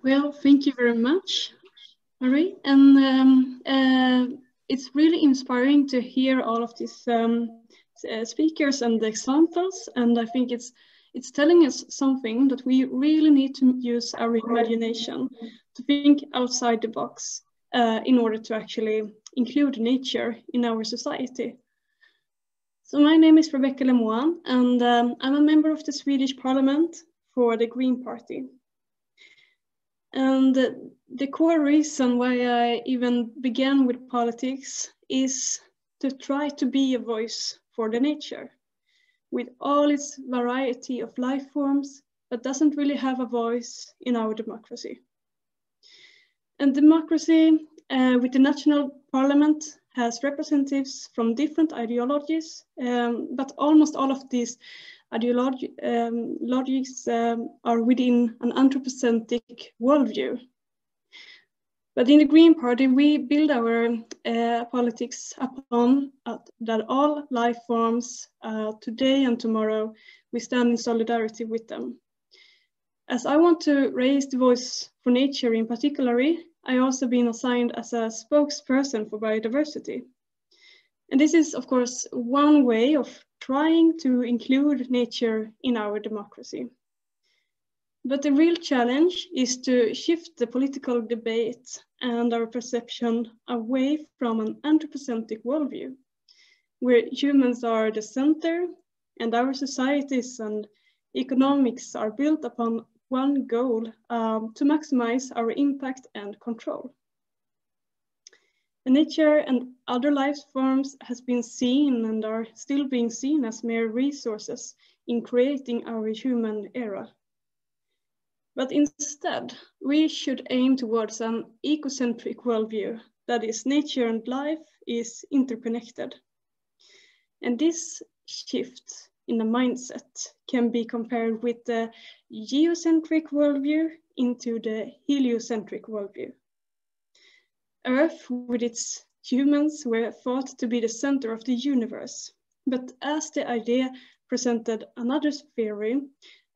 Well, thank you very much, Marie. And it's really inspiring to hear all of these speakers and the examples. And I think it's telling us something that we really need to use our imagination to think outside the box in order to actually include nature in our society. So my name is Rebecca Lemoine, and I'm a member of the Swedish Parliament for the Green Party. And the core reason why I even began with politics is to try to be a voice for the nature, with all its variety of life forms that doesn't really have a voice in our democracy. And democracy with the national parliament has representatives from different ideologies, but almost all of these ideologies are within an anthropocentric worldview. But in the Green Party, we build our politics upon that all life forms, today and tomorrow, we stand in solidarity with them. As I want to raise the voice for nature in particular, I also been assigned as a spokesperson for biodiversity. And this is, of course, one way of trying to include nature in our democracy. But the real challenge is to shift the political debate and our perception away from an anthropocentric worldview, where humans are the center and our societies and economics are built upon one goal, to maximize our impact and control. And nature and other life forms has been seen and are still being seen as mere resources in creating our human era. But instead, we should aim towards an ecocentric worldview, that is, nature and life is interconnected. And this shift in the mindset can be compared with the geocentric worldview into the heliocentric worldview. Earth, with its humans, were thought to be the center of the universe. But as the idea presented another theory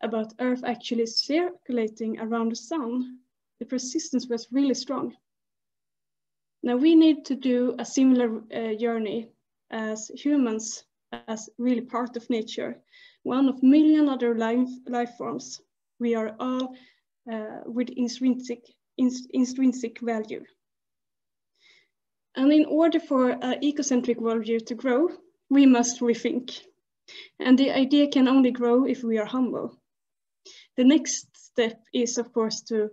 about Earth actually circulating around the sun, the persistence was really strong. Now we need to do a similar journey as humans, as really part of nature, one of million other life forms. We are all with intrinsic value. And in order for an ecocentric worldview to grow, we must rethink. And the idea can only grow if we are humble. The next step is, of course, to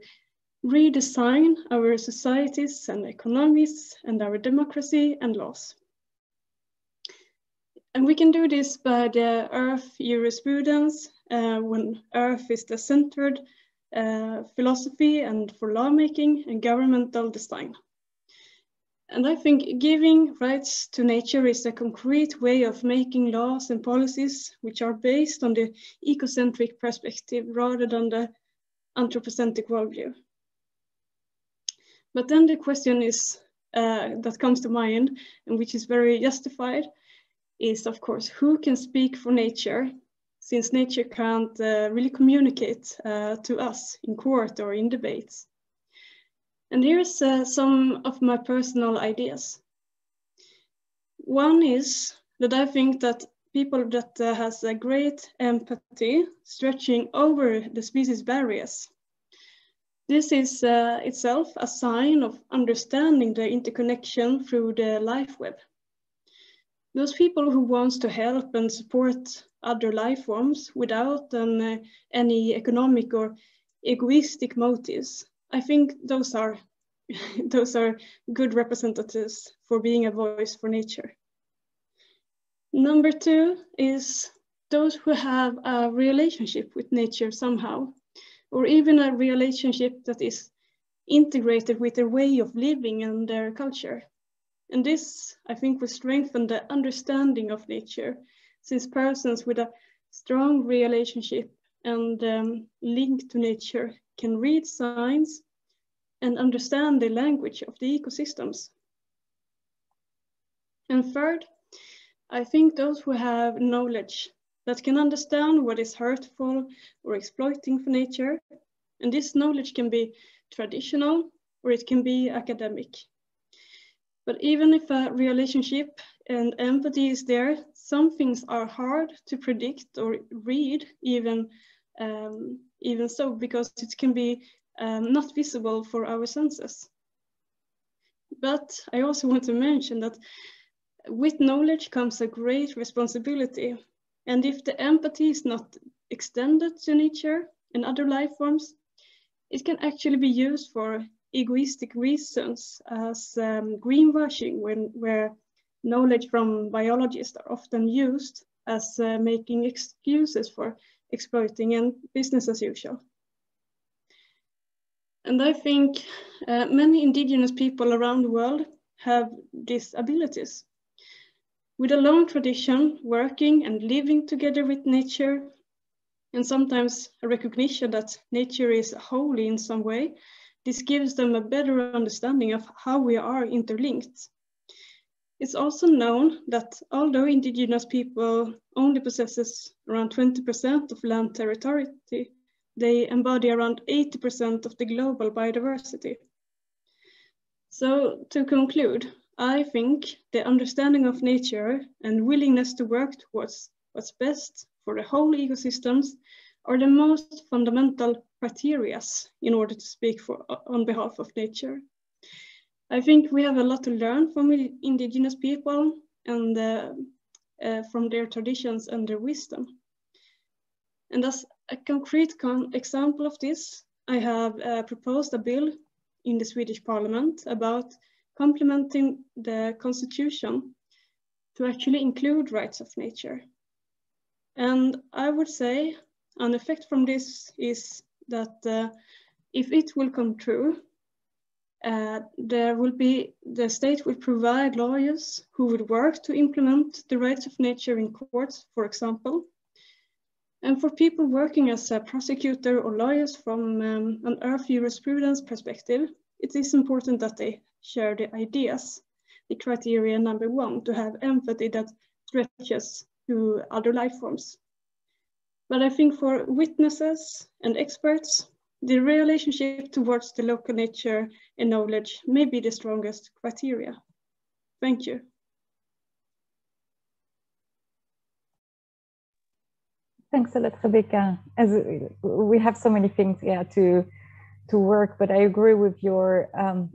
redesign our societies and economies and our democracy and laws. And we can do this by the Earth jurisprudence, when Earth is the centered philosophy and for lawmaking and governmental design. And I think giving rights to nature is a concrete way of making laws and policies which are based on the ecocentric perspective rather than the anthropocentric worldview. But then the question is, that comes to mind, and which is very justified, is of course, who can speak for nature, since nature can't really communicate to us in court or in debates. And here's some of my personal ideas. One is that I think that people that has a great empathy stretching over the species barriers. This is itself a sign of understanding the interconnection through the life web. Those people who want to help and support other life forms without any economic or egoistic motives, I think those are good representatives for being a voice for nature. Number two is those who have a relationship with nature somehow, or even a relationship that is integrated with their way of living and their culture. And this, I think, will strengthen the understanding of nature, since persons with a strong relationship and link to nature can read signs and understand the language of the ecosystems. And third, I think those who have knowledge that can understand what is hurtful or exploiting for nature, and this knowledge can be traditional or it can be academic. But even if a relationship and empathy is there, some things are hard to predict or read, even so, because it can be not visible for our senses. But I also want to mention that with knowledge comes a great responsibility. And if the empathy is not extended to nature and other life forms, it can actually be used for egoistic reasons, as greenwashing, where knowledge from biologists are often used as making excuses for exploiting and business as usual. And I think many indigenous people around the world have these abilities. With a long tradition, working and living together with nature, and sometimes a recognition that nature is holy in some way, this gives them a better understanding of how we are interlinked. It's also known that although indigenous people only possesses around 20% of land territory, they embody around 80% of the global biodiversity. So to conclude, I think the understanding of nature and willingness to work towards what's best for the whole ecosystems are the most fundamental criteria in order to speak on behalf of nature. I think we have a lot to learn from indigenous people and from their traditions and their wisdom. And as a concrete example of this, I have proposed a bill in the Swedish Parliament about complementing the constitution to actually include rights of nature. And I would say an effect from this is that if it will come true, the state will provide lawyers who would work to implement the rights of nature in courts, for example. And for people working as a prosecutor or lawyers from an earth jurisprudence perspective, it is important that they share the ideas, the criteria number one, to have empathy that stretches to other life forms. But I think for witnesses and experts, The relationship towards the local nature and knowledge may be the strongest criteria. Thank you. Thanks a lot, Rebecca. As we have so many things, yeah, to work, but I agree with your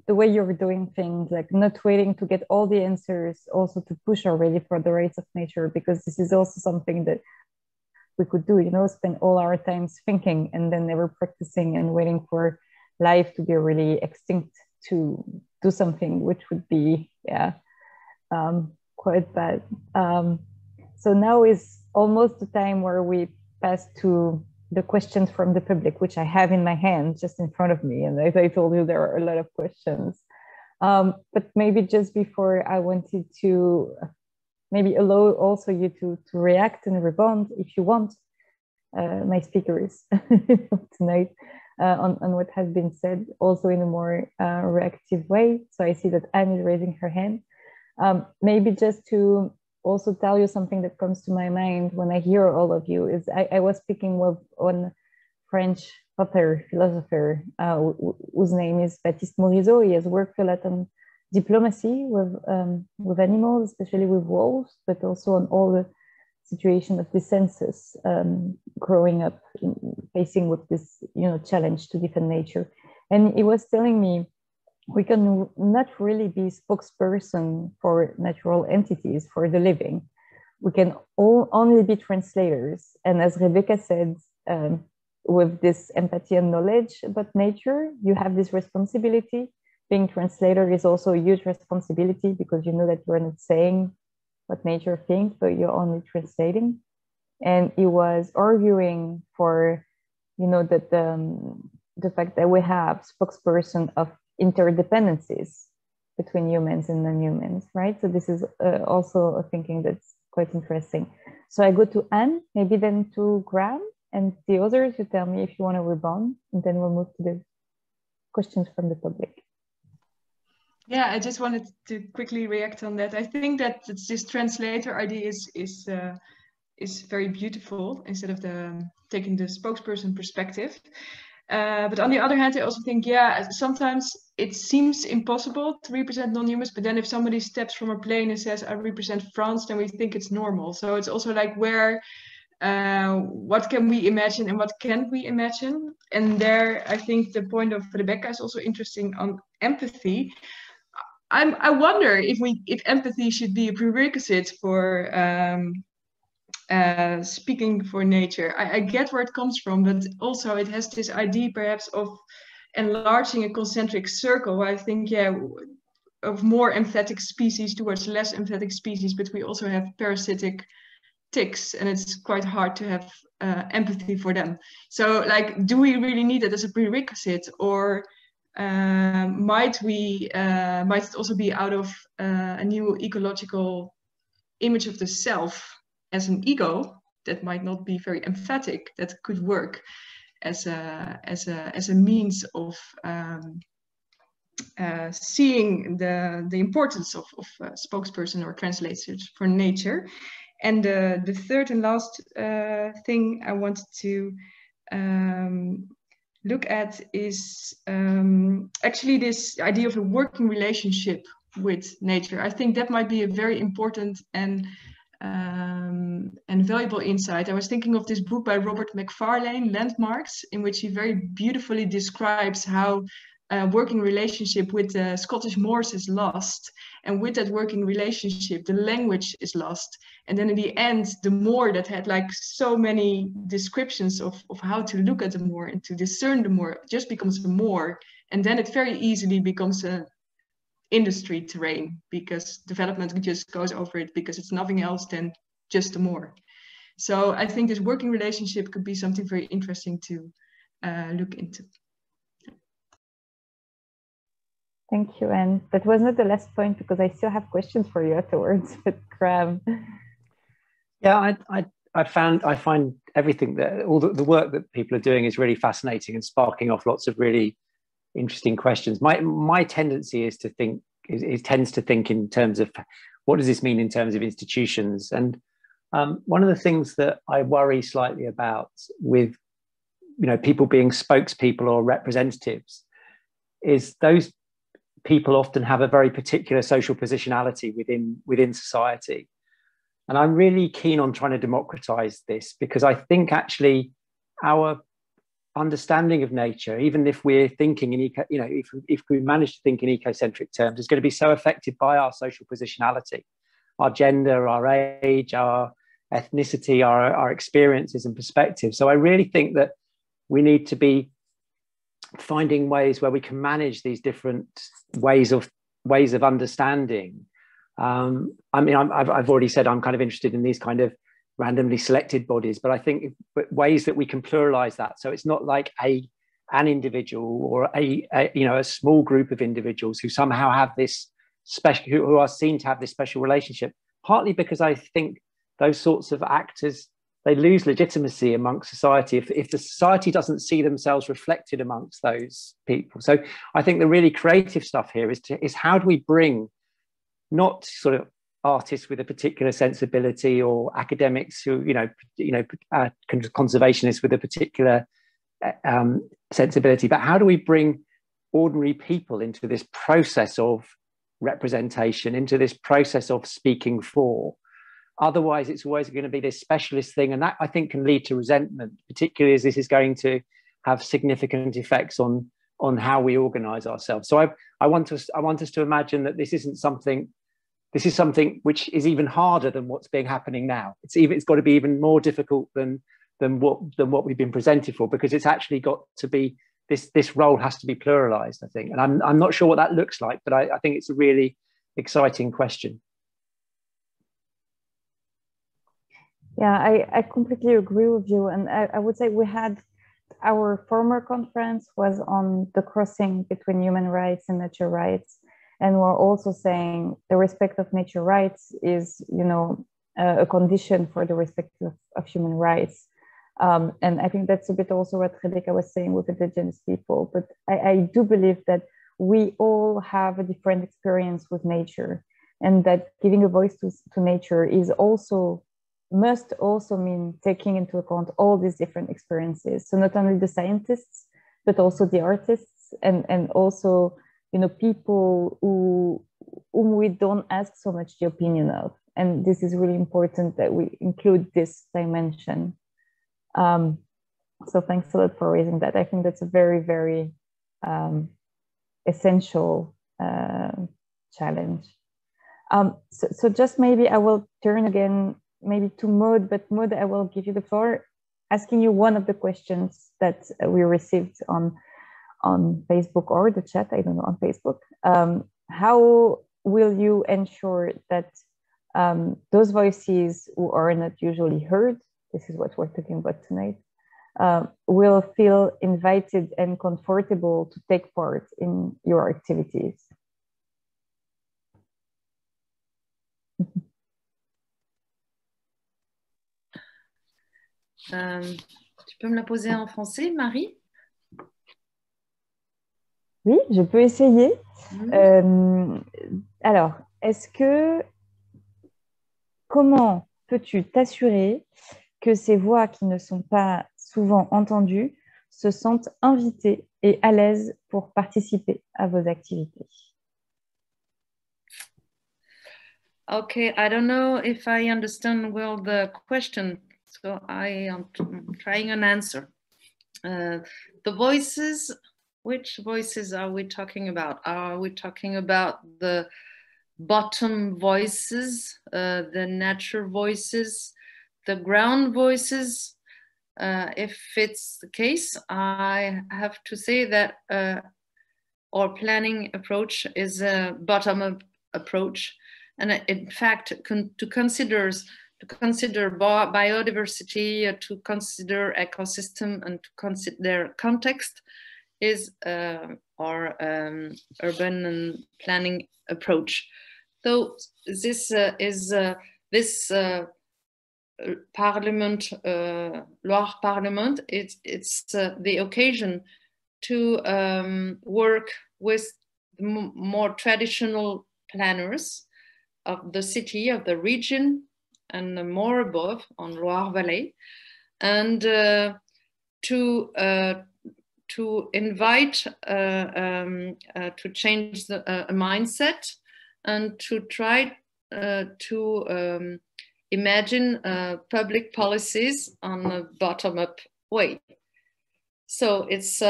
the way you're doing things, like not waiting to get all the answers, also to push already for the rights of nature, because this is also something that we could do, you know, spend all our times thinking and then never practicing and waiting for life to be really extinct to do something, which would be, yeah, quite bad. So now is almost the time where we pass to the questions from the public, which I have in my hand just in front of me. And as I told you, there are a lot of questions. But maybe just before, I wanted to maybe allow also you to react and respond if you want, my speakers tonight, on what has been said, also in a more reactive way. So I see that Anne is raising her hand. Maybe just to also tell you something that comes to my mind when I hear all of you is I was speaking with one French author, philosopher, whose name is Baptiste Morisot. He has worked a lot on diplomacy with animals, especially with wolves, but also on all the situation of the census, growing up, facing with this, you know, challenge to defend nature. And he was telling me, we can not really be spokesperson for natural entities, for the living. We can only be translators. And as Rebecca said, with this empathy and knowledge about nature, you have this responsibility. Being translator is also a huge responsibility, because you know that you're not saying what nature thinks, but you're only translating. And he was arguing for, you know, that the fact that we have spokesperson of interdependencies between humans and non-humans, right? So this is also a thinking that's quite interesting. So I go to Anne, maybe then to Graham, and the others, you tell me if you want to respond, and then we'll move to the questions from the public. Yeah, I just wanted to quickly react on that. I think that this translator idea is very beautiful, instead of taking the spokesperson perspective. But on the other hand, I also think, yeah, sometimes it seems impossible to represent non-humans, but then if somebody steps from a plane and says, I represent France, then we think it's normal. So it's also like, where, what can we imagine and what can't we imagine? And there, I think the point of Rebecca is also interesting on empathy. I wonder if empathy should be a prerequisite for speaking for nature. I get where it comes from, but also it has this idea perhaps of enlarging a concentric circle. I think, yeah, of more empathetic species towards less empathetic species, but we also have parasitic ticks, and it's quite hard to have empathy for them. So, like, do we really need it as a prerequisite, or might it also be out of a new ecological image of the self as an ego that might not be very emphatic, that could work as a means of seeing the importance of spokesperson or translators for nature. And the third and last thing I wanted to look at is actually this idea of a working relationship with nature. I think that might be a very important and valuable insight. I was thinking of this book by Robert Macfarlane, Landmarks, in which he very beautifully describes how a working relationship with the Scottish Moors is lost. And with that working relationship, the language is lost. And then in the end, the Moor that had like so many descriptions of how to look at the Moor and to discern the Moor just becomes a Moor. And then it very easily becomes a industry terrain, because development just goes over it, because it's nothing else than just a Moor. So I think this working relationship could be something very interesting to look into. Thank you, Anne. That was not the last point, because I still have questions for you afterwards, but Graham. Yeah, I find everything that all the work that people are doing is really fascinating and sparking off lots of really interesting questions. My tendency is to think tends to think in terms of what does this mean in terms of institutions. And one of the things that I worry slightly about with people being spokespeople or representatives, is those people often have a very particular social positionality within society. And I'm really keen on trying to democratize this, because I think actually our understanding of nature, even if we're thinking in if we manage to think in ecocentric terms, is going to be so affected by our social positionality, our gender, our age, our ethnicity, our experiences and perspectives. So I really think that we need to be finding ways where we can manage these different ways of understanding. I mean, I've already said I'm kind of interested in these kind of randomly selected bodies, but I think ways that we can pluralize that, so it's not like an individual or a small group of individuals who somehow have this special, who are seen to have this special relationship. Partly because I think those sorts of actors, they lose legitimacy amongst society if the society doesn't see themselves reflected amongst those people. So I think the really creative stuff here is how do we bring not sort of artists with a particular sensibility or academics who, conservationists with a particular sensibility, but how do we bring ordinary people into this process of representation, into this process of speaking for? Otherwise, it's always going to be this specialist thing, and that I think can lead to resentment, particularly as this is going to have significant effects on how we organize ourselves. So I want us to imagine that this is something which is even harder than what's happening now. It's got to be even more difficult than what we've been presented for, because it's actually got to be this role has to be pluralized, I think. And I'm not sure what that looks like, but I think it's a really exciting question. Yeah, I completely agree with you. And I would say we had our former conference was on the crossing between human rights and nature rights. And we're also saying the respect of nature rights is, a condition for the respect of human rights. And I think that's a bit also what Rebecca was saying with indigenous people. But I do believe that we all have a different experience with nature, and that giving a voice to nature must also mean taking into account all these different experiences. So not only the scientists, but also the artists and also, people whom we don't ask so much the opinion of. And this is really important that we include this dimension. So thanks a lot for raising that. I think that's a very, very essential challenge. So just maybe I will turn again maybe to Maud, but Maud, I will give you the floor, asking you one of the questions that we received on Facebook or the chat, I don't know, on Facebook. How will you ensure that those voices who are not usually heard, this is what we're talking about tonight, will feel invited and comfortable to take part in your activities? Tu peux me la poser en français, Marie? Oui, je peux essayer. Alors, comment peux-tu t'assurer que ces voix qui ne sont pas souvent entendues se sentent invitées et à l'aise pour participer à vos activités? Okay, I don't know if I understand well the question, so I am trying an answer. The voices, which voices are we talking about? Are we talking about the bottom voices, the nature voices, the ground voices? If it's the case, I have to say that our planning approach is a bottom-up approach. And in fact, to consider biodiversity, to consider ecosystem, and to consider context is our urban and planning approach. So this is this Parliament, Loire Parliament. It's the occasion to work with more traditional planners of the city, of the region, and more above on Loire Valley, and to invite to change the mindset and to try to imagine public policies on a bottom-up way. So it's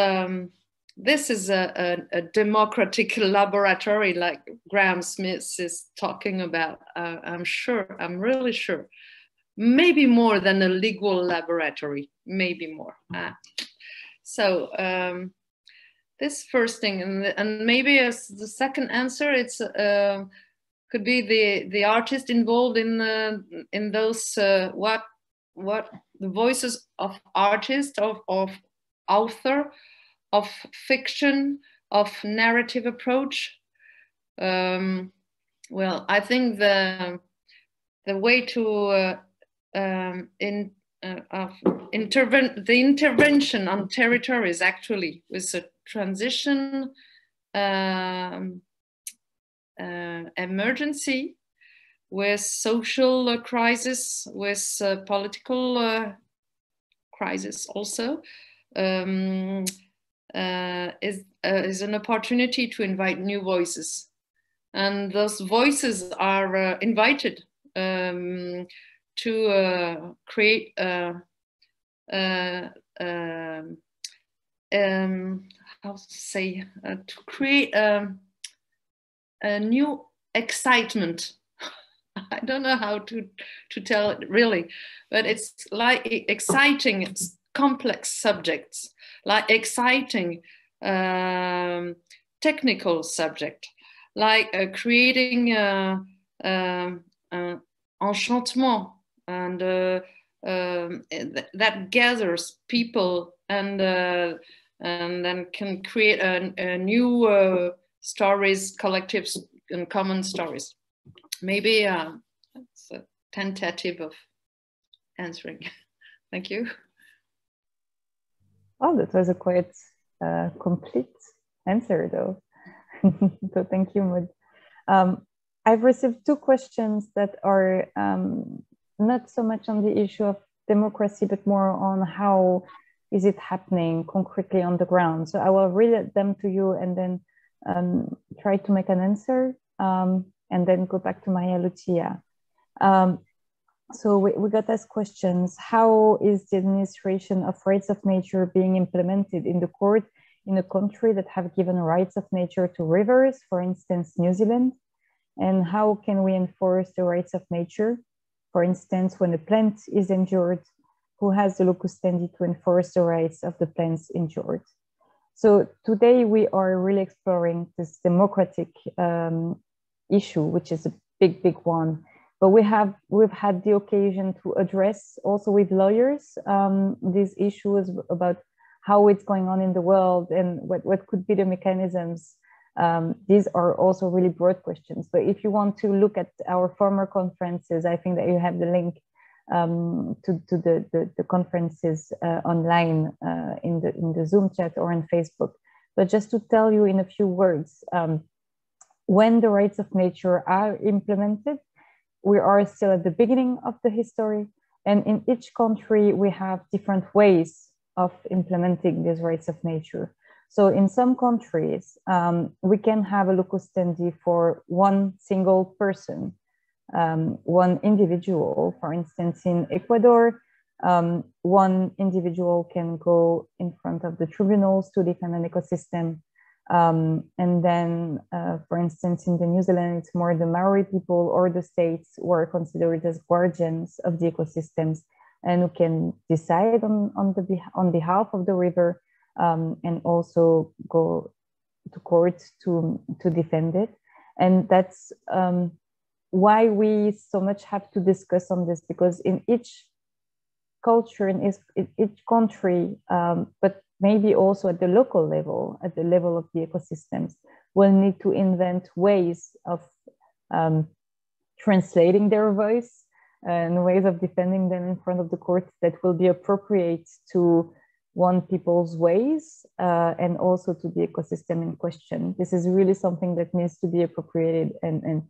this is a democratic laboratory, like Graham Smith is talking about. I'm really sure. Maybe more than a legal laboratory, maybe more. So this first thing, and maybe as the second answer, it's could be the artist involved in those what the voices of artists, of author, of fiction, of narrative approach. Well, I think the way to the intervention on territories actually with a transition emergency, with social crisis, with political crisis also, is an opportunity to invite new voices. And those voices are invited to create how to say, to create a new excitement. I don't know how to tell it really, but it's like exciting, it's complex subjects, like exciting technical subject, like creating enchantement, and that gathers people and then can create a new stories, collectives, and common stories. Maybe it's a tentative of answering. Thank you. Oh, that was a quite complete answer, though. So thank you, Maud. I've received two questions that are not so much on the issue of democracy, but more on how is it happening concretely on the ground. So I will read them to you and then try to make an answer, and then go back to Maria Lucia. So we got asked questions. How is the administration of rights of nature being implemented in the court in a country that have given rights of nature to rivers, for instance, New Zealand? And how can we enforce the rights of nature? For instance, when a plant is injured, who has the locus standi to enforce the rights of the plants injured? So today we are really exploring this democratic issue, which is a big, big one. But we've had the occasion to address also with lawyers these issues about how it's going on in the world and what could be the mechanisms. These are also really broad questions. But if you want to look at our former conferences, I think that you have the link to the conferences online in the Zoom chat or on Facebook. But just to tell you in a few words, when the rights of nature are implemented, we are still at the beginning of the history. And in each country, we have different ways of implementing these rights of nature. So in some countries, we can have a locus standi for one single person, one individual. For instance, in Ecuador, one individual can go in front of the tribunals to defend an ecosystem. And then, for instance, in the New Zealand, it's more the Maori people or the states who are considered as guardians of the ecosystems and who can decide on behalf of the river, and also go to court to defend it. And that's why we so much have to discuss on this, because in each culture, in each country, but maybe also at the local level, at the level of the ecosystems, we'll need to invent ways of translating their voice and ways of defending them in front of the court that will be appropriate to one people's ways and also to the ecosystem in question. This is really something that needs to be appropriated and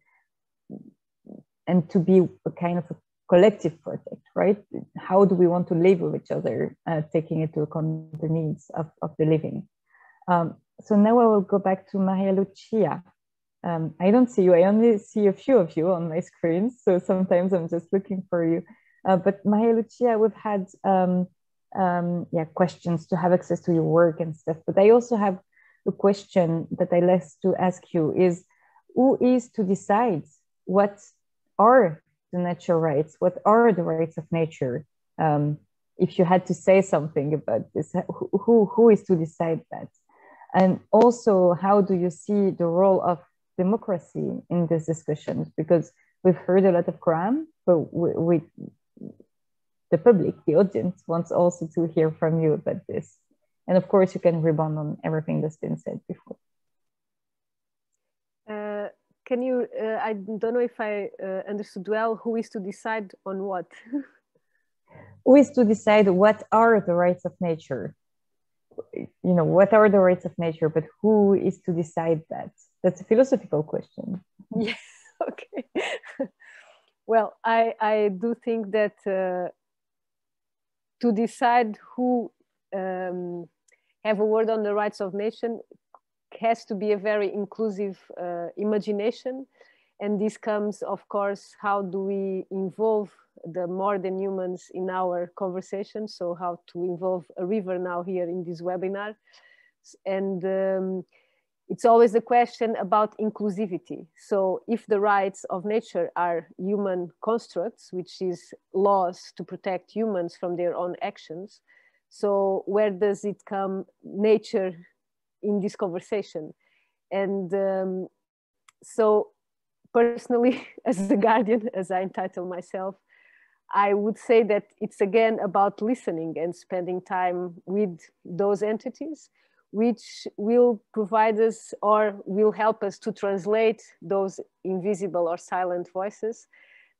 to be a kind of a collective project, right? How do we want to live with each other, taking into account the needs of the living? So now I will go back to Maria Lucia. I don't see you, I only see a few of you on my screen, so sometimes I'm just looking for you. But Maria Lucia, we've had questions to have access to your work and stuff, but I also have a question that I like to ask you is, who is to decide what are the natural rights, what are the rights of nature? If you had to say something about this, who is to decide that? And also, how do you see the role of democracy in this discussion? Because we've heard a lot of crime, but the public, the audience, wants also to hear from you about this. And of course, you can rebound on everything that's been said before. Can you, I don't know if I understood well, who is to decide on what? Who is to decide what are the rights of nature? You know, what are the rights of nature, but who is to decide that? That's a philosophical question. Yes, okay. Well, I do think that to decide who have a word on the rights of nation has to be a very inclusive imagination. And this comes, of course, how do we involve the more than humans in our conversation? So how to involve a river now here in this webinar. And it's always the question about inclusivity. So if the rights of nature are human constructs, which is laws to protect humans from their own actions, so where does it come nature in this conversation? And so personally, as the guardian, as I entitle myself, I would say that it's again about listening and spending time with those entities, which will provide us or will help us to translate those invisible or silent voices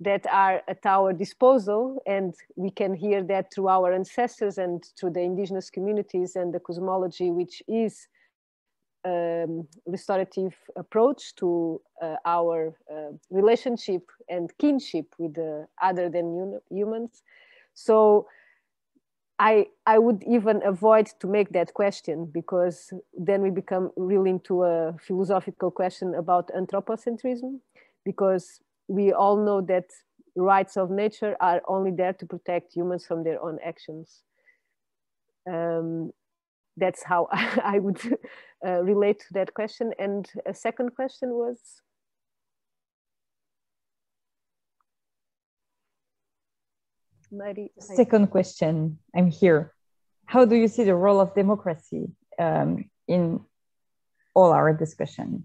that are at our disposal. And we can hear that through our ancestors and through the indigenous communities and the cosmology, which is restorative approach to our relationship and kinship with the other than humans. So I would even avoid to make that question, because then we become really into a philosophical question about anthropocentrism, because we all know that rights of nature are only there to protect humans from their own actions. That's how I would relate to that question. And a second question was? Marie. Second question, I'm here. How do you see the role of democracy in all our discussion?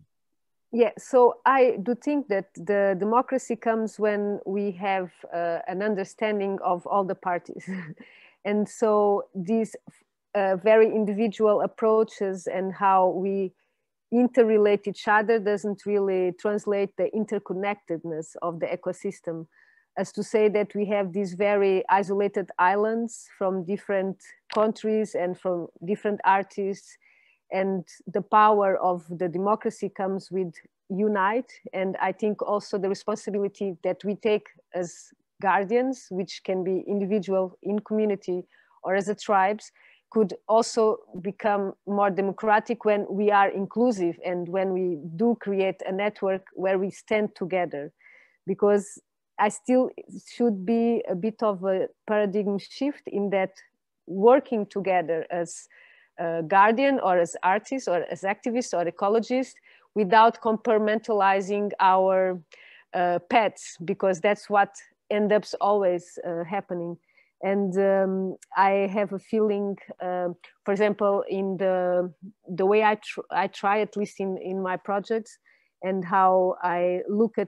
Yeah, so I do think that the democracy comes when we have an understanding of all the parties. And so these very individual approaches and how we interrelate each other doesn't really translate the interconnectedness of the ecosystem, as to say that we have these very isolated islands from different countries and from different artists, and the power of the democracy comes with unite. And I think also the responsibility that we take as guardians, which can be individual, in community, or as a tribes, could also become more democratic when we are inclusive and when we do create a network where we stand together. Because I still should be a bit of a paradigm shift in that working together as a guardian or as artists or as activists or ecologists without compartmentalizing our paths, because that's what ends up always happening. And I have a feeling, for example, in the way I try, at least in my projects, and how I look at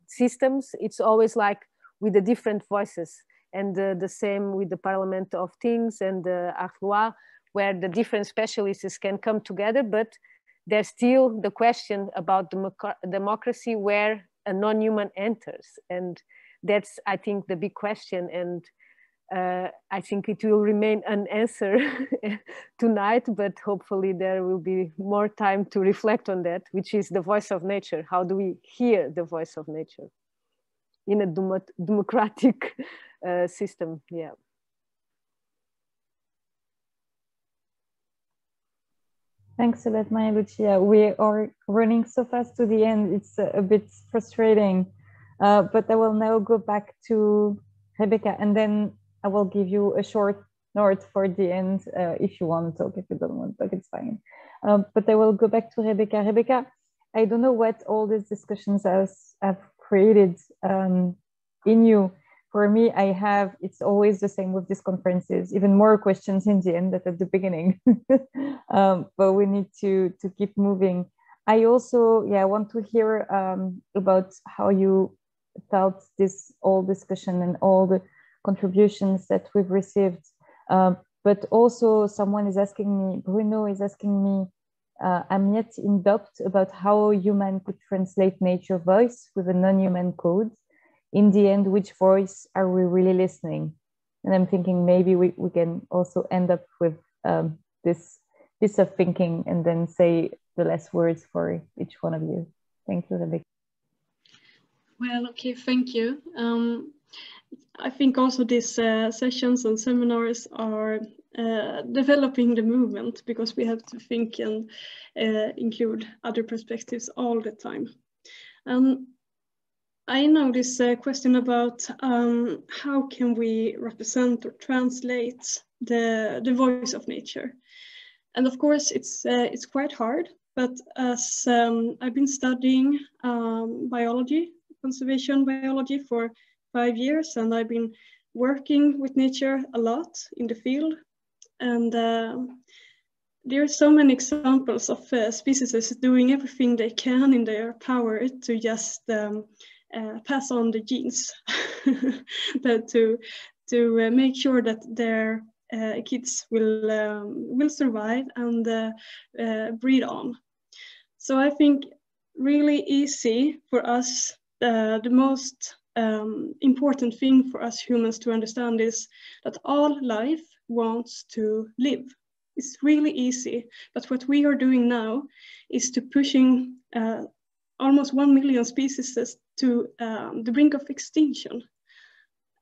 systems, it's always like with the different voices, and the same with the Parliament of Things and the Arlois, where the different specialists can come together, but there's still the question about democracy where a non-human enters. And that's, I think, the big question. And I think it will remain unanswered tonight, but hopefully there will be more time to reflect on that, which is the voice of nature. How do we hear the voice of nature? in a democratic system. Yeah. Thanks a lot, Maria Lucia. We are running so fast to the end. It's a bit frustrating, but I will now go back to Rebecca, and then I will give you a short note for the end. If you want to talk, if you don't want to talk, it's fine. But I will go back to Rebecca. Rebecca, I don't know what all these discussions have created in you. For me, it's always the same with these conferences, even more questions in the end than at the beginning. But we need to keep moving. I also, want to hear about how you felt this whole discussion and all the contributions that we've received. But also someone is asking me, Bruno is asking me, I'm yet in doubt about how human could translate nature voice with a non-human code. In the end, which voice are we really listening? And I'm thinking maybe we can also end up with this piece of thinking and then say the last words for each one of you. Thank you, Rebecca. Well, okay, thank you. I think also these sessions and seminars are developing the movement, because we have to think and include other perspectives all the time. I know this question about how can we represent or translate the voice of nature, and of course it's quite hard. But as I've been studying biology, conservation biology for 5 years, and I've been working with nature a lot in the field, and there are so many examples of species doing everything they can in their power to just pass on the genes to make sure that their kids will survive and breed on. So I think really easy for us, the most important thing for us humans to understand is that all life wants to live. It's really easy, but what we are doing now is to pushing almost 1 million species to the brink of extinction.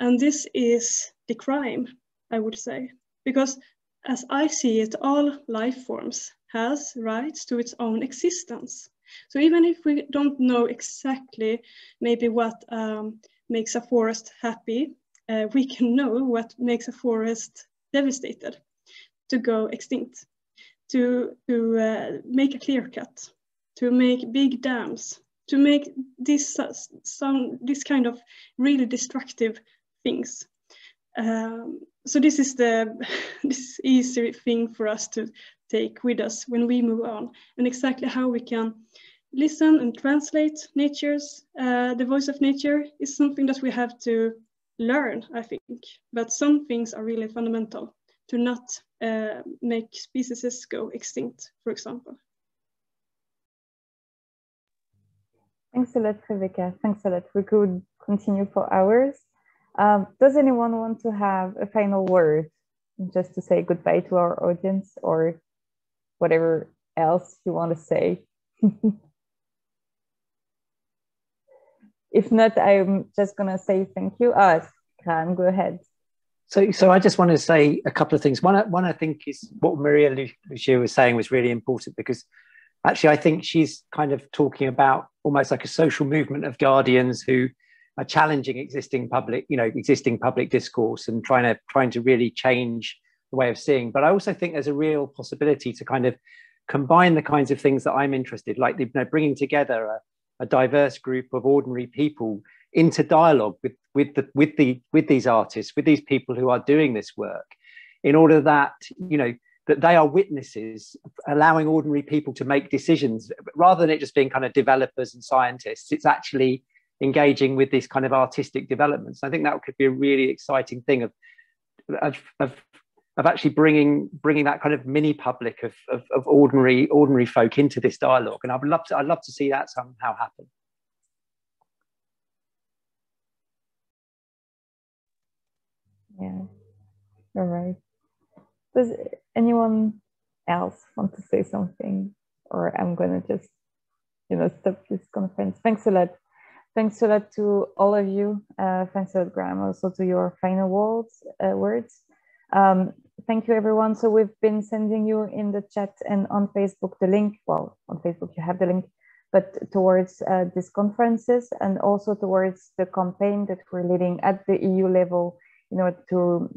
And this is the crime, I would say, because as I see it, all life forms has rights to its own existence. So even if we don't know exactly maybe what makes a forest happy, we can know what makes a forest devastated, to go extinct, to make a clear cut, to make big dams, to make this kind of really destructive things. So this is this easy thing for us to take with us when we move on, and exactly how we can listen and translate nature's the voice of nature is something that we have to learn, I think. But some things are really fundamental to not make species go extinct, for example. Thanks a lot, Rebecca. Thanks a lot. We could continue for hours. Does anyone want to have a final word, just to say goodbye to our audience, or whatever else you want to say? If not, I'm just going to say thank you. Callum, go ahead. So I just want to say a couple of things. One I think is what Maria Lucia was saying was really important, because actually I think she's kind of talking about almost like a social movement of guardians who are challenging existing public discourse and trying to really change the way of seeing. But I also think there's a real possibility to kind of combine the kinds of things that I'm interested, like bringing together a diverse group of ordinary people into dialogue with these artists, with these people who are doing this work, in order that that they are witnesses, allowing ordinary people to make decisions, rather than it just being kind of developers and scientists. It's actually engaging with these kind of artistic developments. I think that could be a really exciting thing of actually bringing that kind of mini public of ordinary folk into this dialogue. And I'd love to see that somehow happen. Yeah, all right. Does anyone else want to say something, or I'm going to just stop this conference? Thanks a lot. Thanks a lot to all of you. Thanks a lot, Graham, also to your final words. Thank you, everyone. So we've been sending you in the chat and on Facebook the link. Well, on Facebook you have the link, but towards these conferences and also towards the campaign that we're leading at the EU level in order to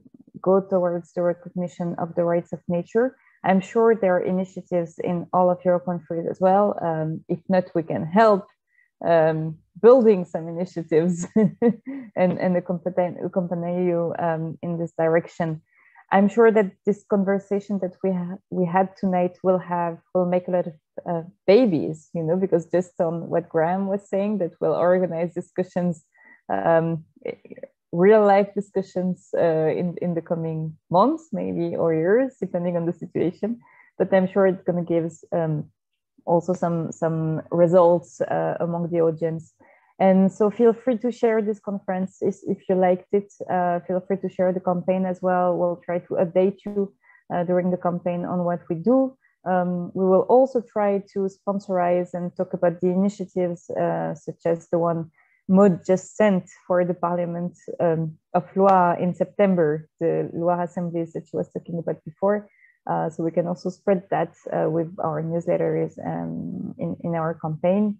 go towards the recognition of the rights of nature. I'm sure there are initiatives in all of your countries as well. If not, we can help building some initiatives and accompany you in this direction. I'm sure that this conversation that we had tonight will make a lot of babies, you know, because just on what Graham was saying, that we'll organize discussions, real life discussions in the coming months, maybe, or years, depending on the situation. But I'm sure it's going to give also some results among the audience. And so feel free to share this conference if you liked it. Feel free to share the campaign as well. We'll try to update you during the campaign on what we do. We will also try to sponsorize and talk about the initiatives such as the one Maud just sent for the Parliament of Loire in September, the Loire assemblies that she was talking about before. So we can also spread that with our newsletters in our campaign.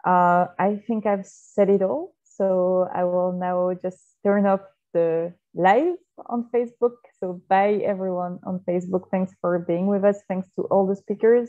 I think I've said it all. So I will now just turn off the live on Facebook. So bye everyone on Facebook. Thanks for being with us. Thanks to all the speakers.